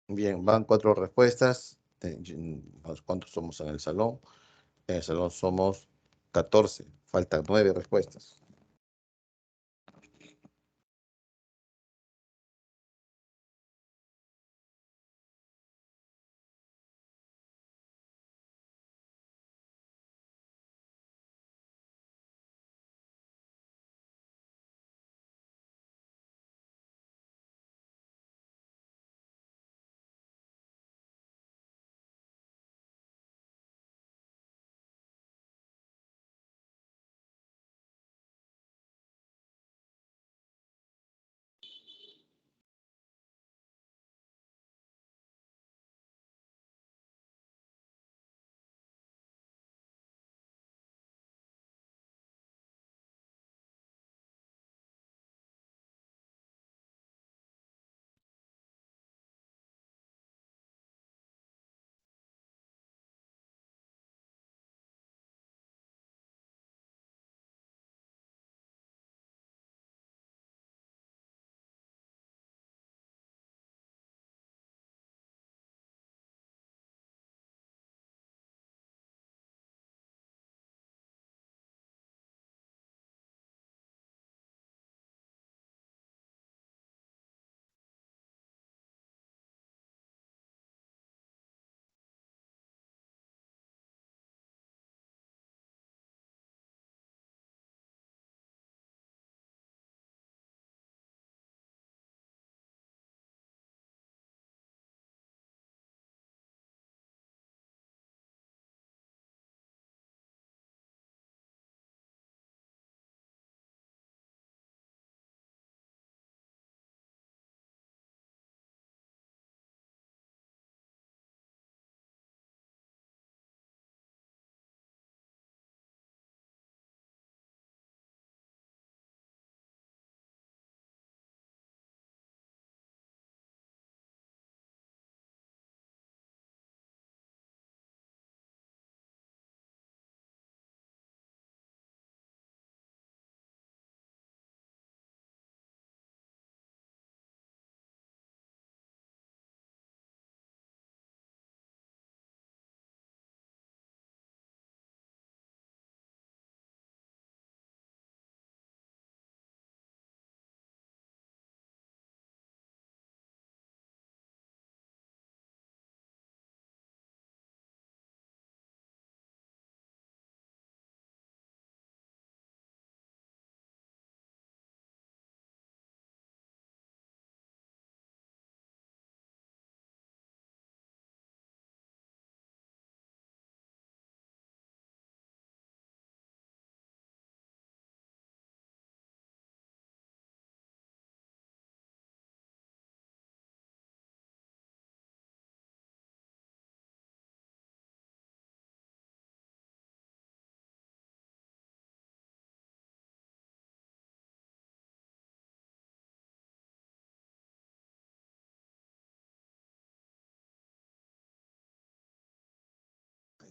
Bien, van cuatro respuestas. ¿Cuántos somos en el salón? En el salón somos 14. Faltan 9 respuestas.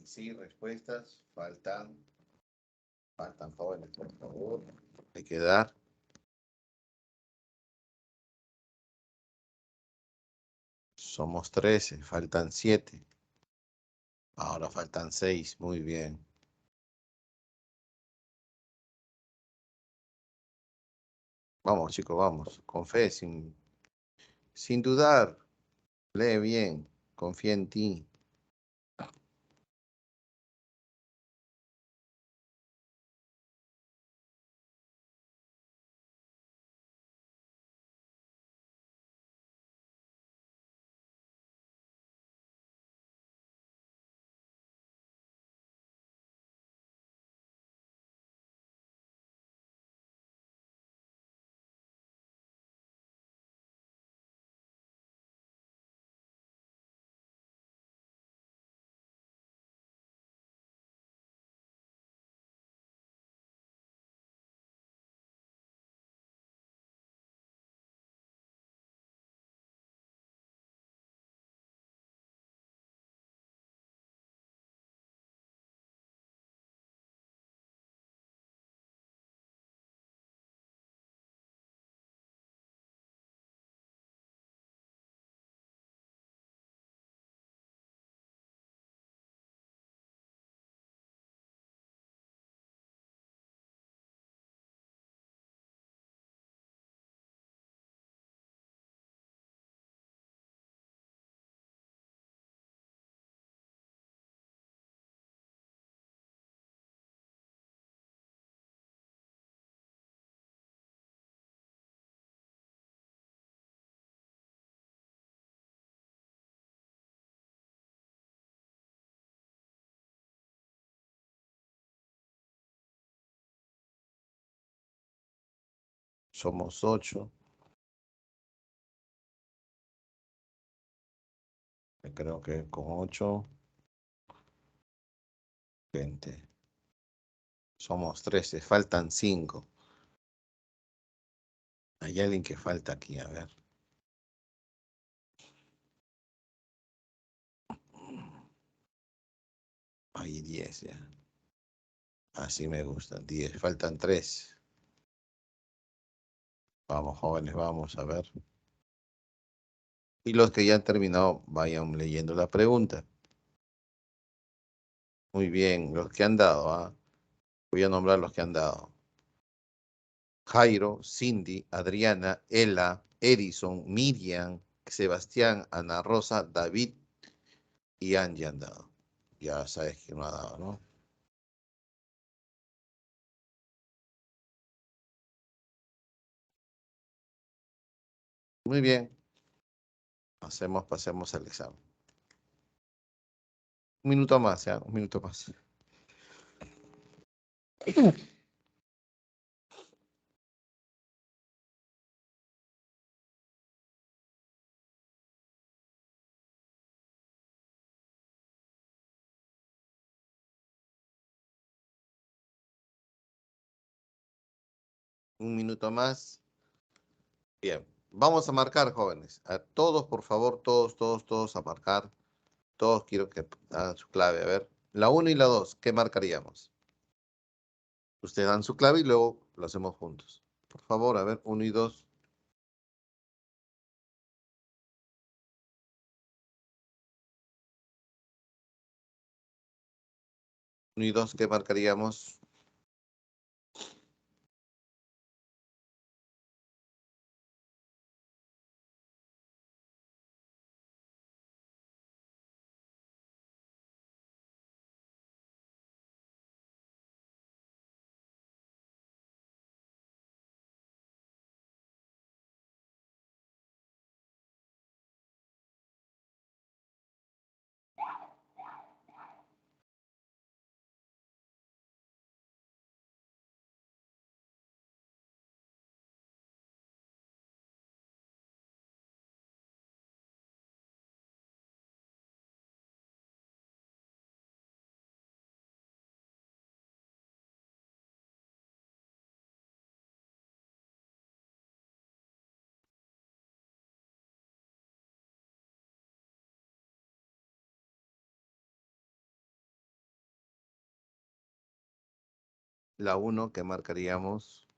Sí, respuestas. Faltan jóvenes, por favor. Hay que dar. Somos 13, faltan 7. Ahora faltan 6. Muy bien. Vamos, chicos, vamos. Con fe, sin dudar. Lee bien. Confía en ti. somos 8. Creo que con 8, 20. Somos 13, faltan 5. Hay alguien que falta aquí, a ver. Hay 10 ya. Así me gusta, 10. Faltan 3. Vamos, jóvenes, vamos a ver. Y los que ya han terminado, vayan leyendo la pregunta. Muy bien, los que han dado, ¿ah? Voy a nombrar los que han dado. Jairo, Cindy, Adriana, Ela, Edison, Miriam, Sebastián, Ana Rosa, David y Angie han dado. Ya sabes que no ha dado, ¿no? Muy bien, pasemos al examen. Un minuto más, ¿ya? Un minuto más. Un minuto más. Bien, vamos a marcar, jóvenes. A todos, por favor, todos a marcar. Todos quiero que hagan su clave. A ver, la 1 y la 2, ¿qué marcaríamos? Ustedes dan su clave y luego lo hacemos juntos. Por favor, a ver, 1 y 2. 1 y 2, ¿qué marcaríamos? La 1, ¿qué marcaríamos?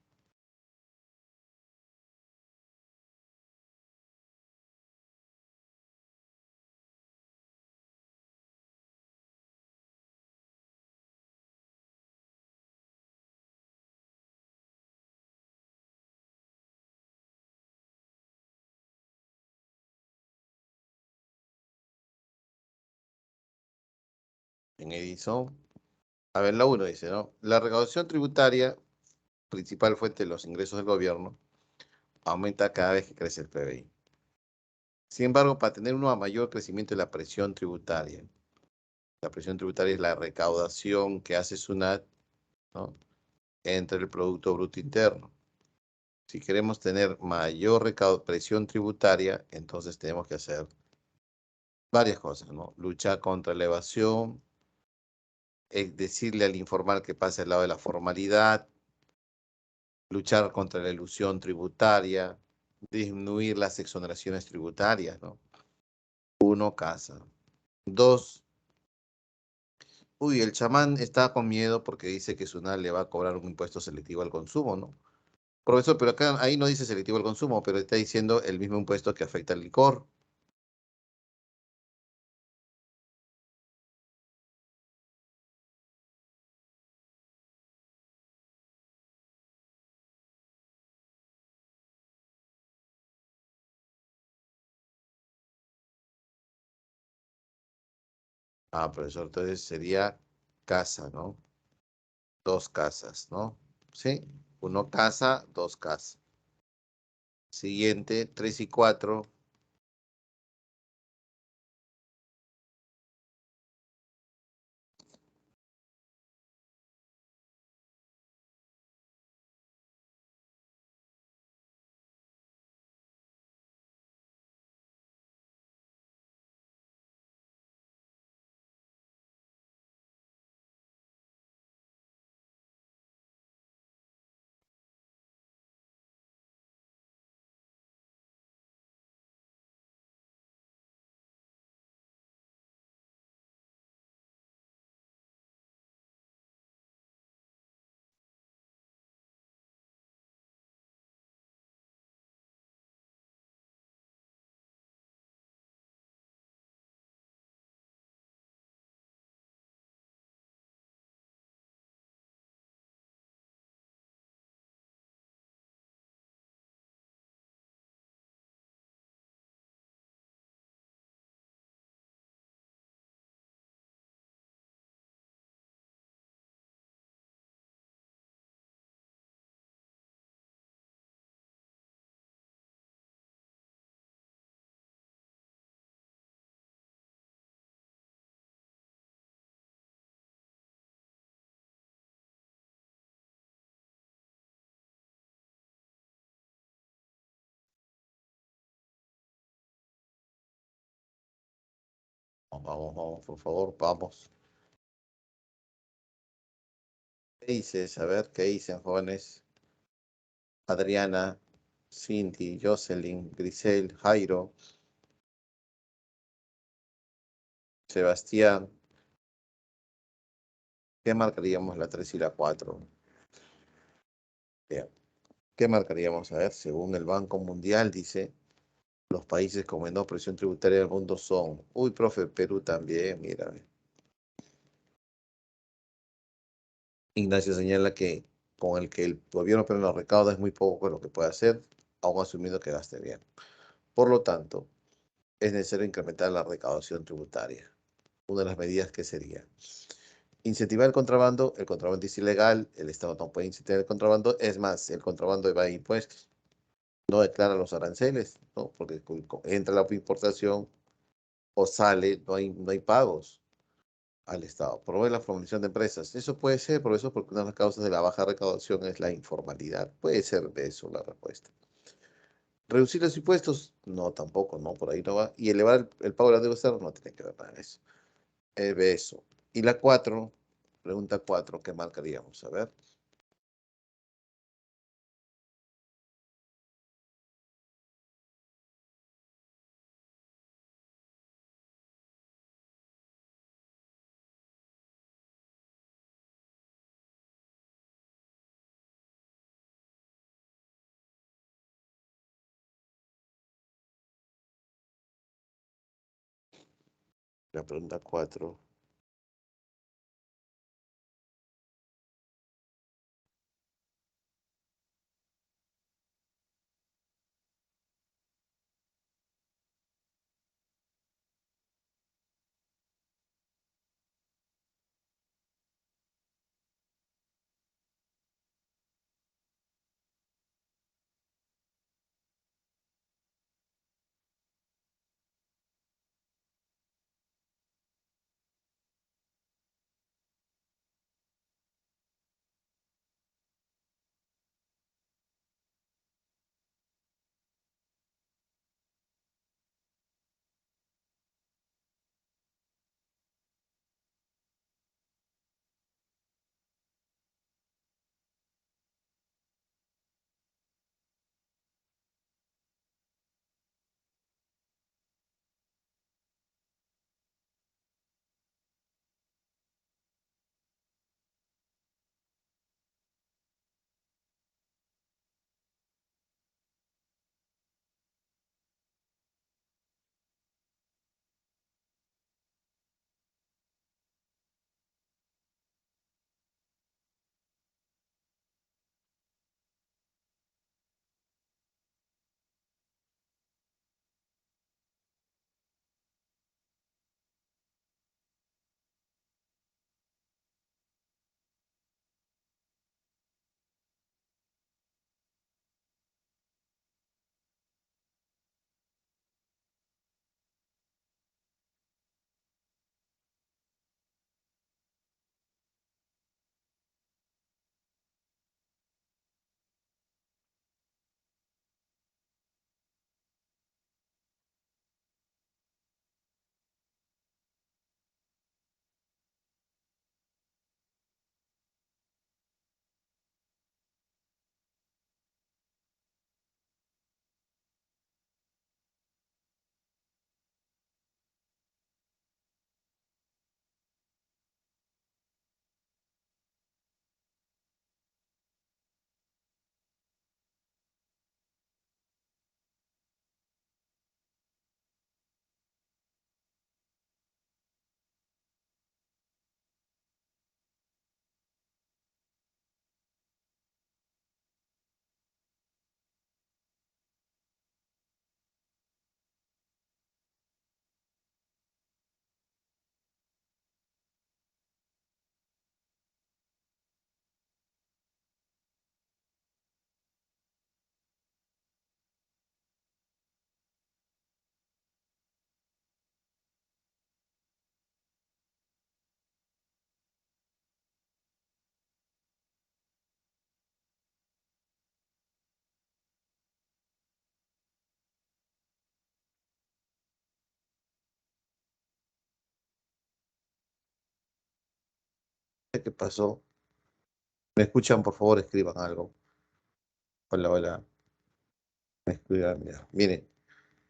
En Edison. A ver, la 1 dice, ¿no? La recaudación tributaria, principal fuente de los ingresos del gobierno, aumenta cada vez que crece el PBI. Sin embargo, para tener un mayor crecimiento de la presión tributaria es la recaudación que hace SUNAT, ¿no? Entre el Producto Bruto Interno. Si queremos tener mayor presión tributaria, entonces tenemos que hacer varias cosas, ¿no? Luchar contra la evasión, decirle al informal que pase al lado de la formalidad, luchar contra la elusión tributaria, disminuir las exoneraciones tributarias, ¿no? Uno, casa. Dos, uy, el chamán está con miedo porque dice que SUNAT le va a cobrar un impuesto selectivo al consumo, ¿no? Profesor, pero acá ahí no dice selectivo al consumo, pero está diciendo el mismo impuesto que afecta al licor. Ah, profesor, entonces sería casa, ¿no? Dos casas, ¿no? Sí, uno casa, dos casas. Siguiente, 3 y 4. vamos, vamos, por favor, vamos. ¿Qué dices? A ver, ¿qué dicen, jóvenes? Adriana, Cindy, Jocelyn, Grisel, Jairo, Sebastián. ¿Qué marcaríamos la 3 y la 4? Bien. ¿Qué marcaríamos? A ver, según el Banco Mundial, dice, los países con menor presión tributaria del mundo son, uy, profe, Perú también, mira. Ignacio señala que con el que el gobierno peruano recauda es muy poco lo que puede hacer, aún asumiendo que gaste bien. Por lo tanto, es necesario incrementar la recaudación tributaria. Una de las medidas que sería incentivar el contrabando es ilegal, el Estado no puede incentivar el contrabando, es más, el contrabando evade impuestos, no declara los aranceles, ¿no? Porque entra la importación o sale, no hay pagos al Estado. Promueve la formalización de empresas. Eso puede ser, profesor, porque una de las causas de la baja recaudación es la informalidad. Puede ser de eso la respuesta. ¿Reducir los impuestos? No, tampoco, no, por ahí no va. Y elevar el pago de la deuda externa no tiene que ver nada de eso. De eso. Y la 4, pregunta 4, ¿qué marcaríamos? A ver. La pregunta 4. ¿Qué pasó? ¿Me escuchan? Por favor, escriban algo. Hola, hola. Me escriban, ya. Miren,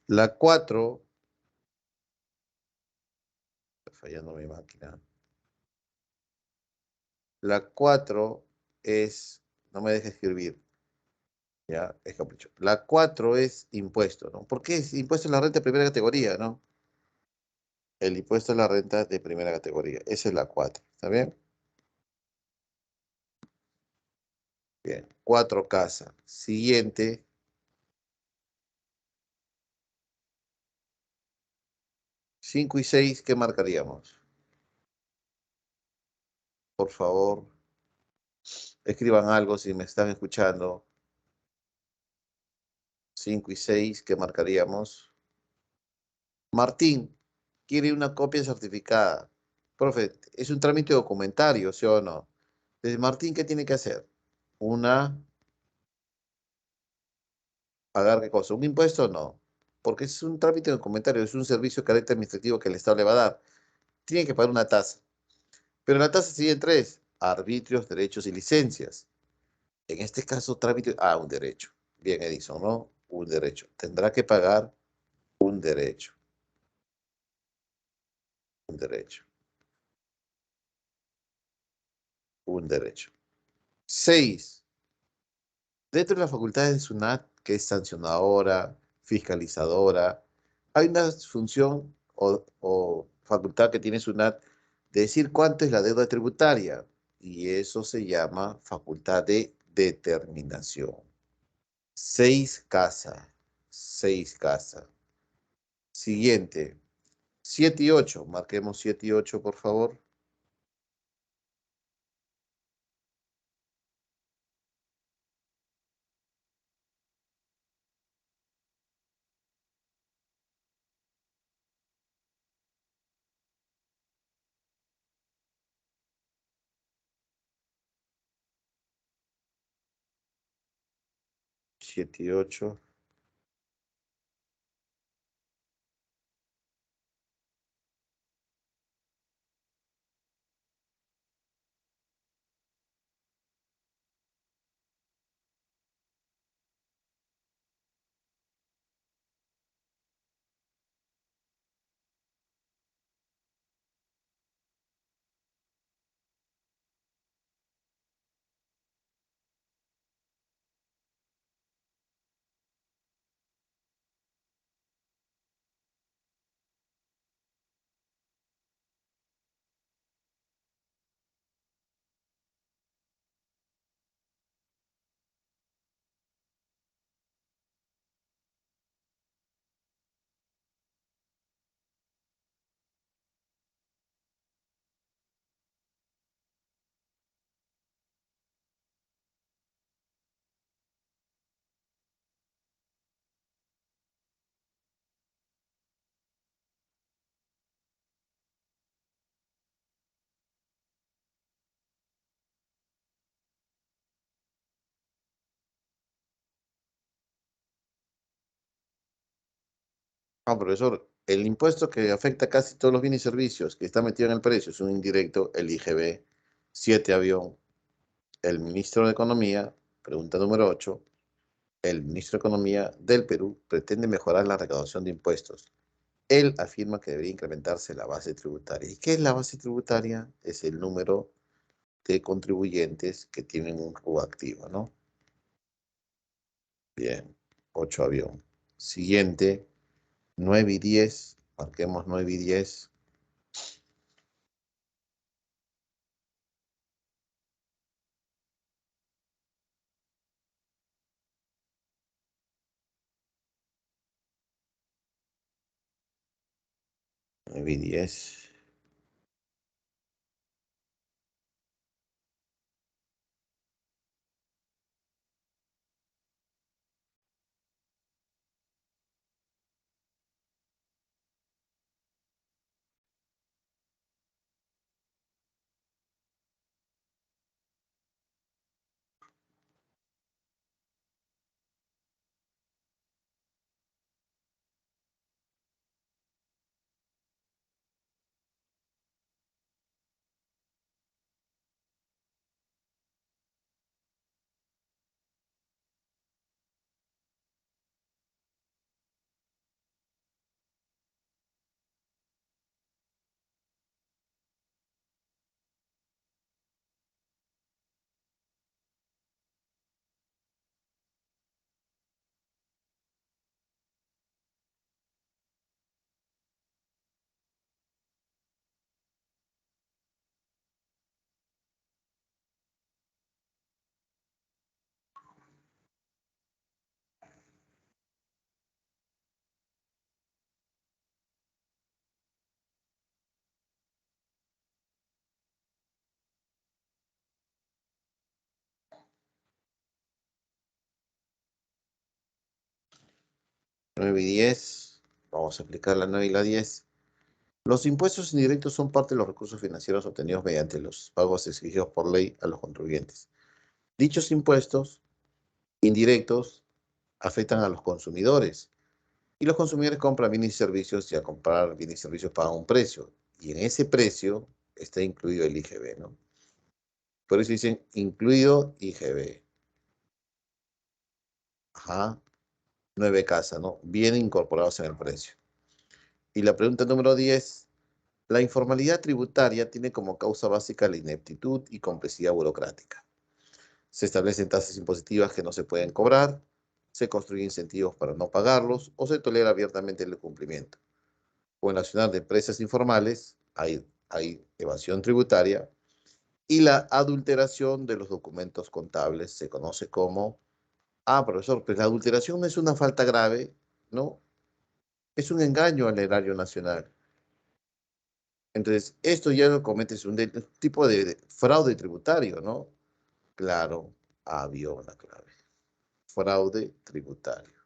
la 4 está fallando mi máquina. La 4 es, no me deje escribir, ya, es capricho. La 4 es impuesto, ¿no? ¿Por qué es impuesto a la renta de primera categoría, ¿no? El impuesto a la renta de primera categoría. Esa es la 4. ¿Está bien? Bien. 4 casa. Siguiente. 5 y 6, ¿qué marcaríamos? Por favor, escriban algo si me están escuchando. 5 y 6, ¿qué marcaríamos? Martín, quiere una copia certificada. Profe, es un trámite documentario, ¿sí o no? Entonces, Martín, ¿qué tiene que hacer? Una, ¿pagar qué cosa? ¿Un impuesto? No. Porque es un trámite documentario, es un servicio de carácter administrativo que el Estado le va a dar. Tiene que pagar una tasa. Pero la tasa se divide en tres: arbitrios, derechos y licencias. En este caso, trámite, un derecho. Bien, Edison, ¿no? Un derecho. Tendrá que pagar un derecho, un derecho, un derecho. Seis, dentro de la facultad de SUNAT, que es sancionadora, fiscalizadora, hay una función o facultad que tiene SUNAT de decir cuánto es la deuda tributaria. Y eso se llama facultad de determinación. Seis casas. Seis casas. Siguiente. 7 y 8. Marquemos 7 y 8, por favor. 7 y 8. Profesor, el impuesto que afecta casi todos los bienes y servicios que está metido en el precio es un indirecto, el IGB, 7 avión. El ministro de Economía, pregunta número 8, el ministro de Economía del Perú pretende mejorar la recaudación de impuestos. Él afirma que debería incrementarse la base tributaria. ¿Y qué es la base tributaria? Es el número de contribuyentes que tienen un RU activo, ¿no? Bien, 8 avión. Siguiente, 9 y 10. Marquemos 9 y 10. 9 y 10. 9 y 10. Vamos a aplicar la 9 y la 10. Los impuestos indirectos son parte de los recursos financieros obtenidos mediante los pagos exigidos por ley a los contribuyentes. Dichos impuestos indirectos afectan a los consumidores y los consumidores compran bienes y servicios y al comprar bienes y servicios pagan un precio y en ese precio está incluido el IGB, ¿no? Por eso dicen incluido IGB. Ajá, 9 casas, ¿no? Bien incorporados en el precio. Y la pregunta número 10. La informalidad tributaria tiene como causa básica la ineptitud y complejidad burocrática. Se establecen tasas impositivas que no se pueden cobrar, se construyen incentivos para no pagarlos o se tolera abiertamente el incumplimiento. O en la Nacional de Empresas Informales hay evasión tributaria y la adulteración de los documentos contables se conoce como... Ah, profesor, pues la adulteración no es una falta grave, ¿no? Es un engaño al erario nacional. Entonces, esto ya lo cometes un tipo de fraude tributario, ¿no? Claro, había una clave. Fraude tributario.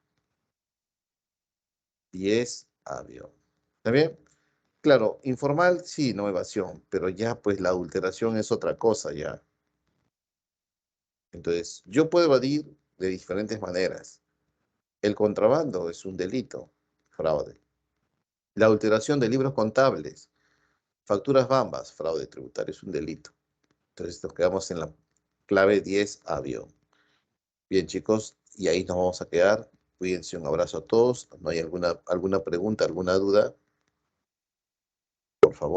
Y es avión. ¿Está bien? Claro, informal, sí, no evasión, pero ya pues la adulteración es otra cosa ya. Entonces, yo puedo evadir de diferentes maneras. El contrabando es un delito, fraude. La adulteración de libros contables, facturas bambas, fraude tributario, es un delito. Entonces, nos quedamos en la clave 10, avión. Bien, chicos, y ahí nos vamos a quedar. Cuídense, un abrazo a todos. ¿No hay alguna pregunta, alguna duda? Por favor.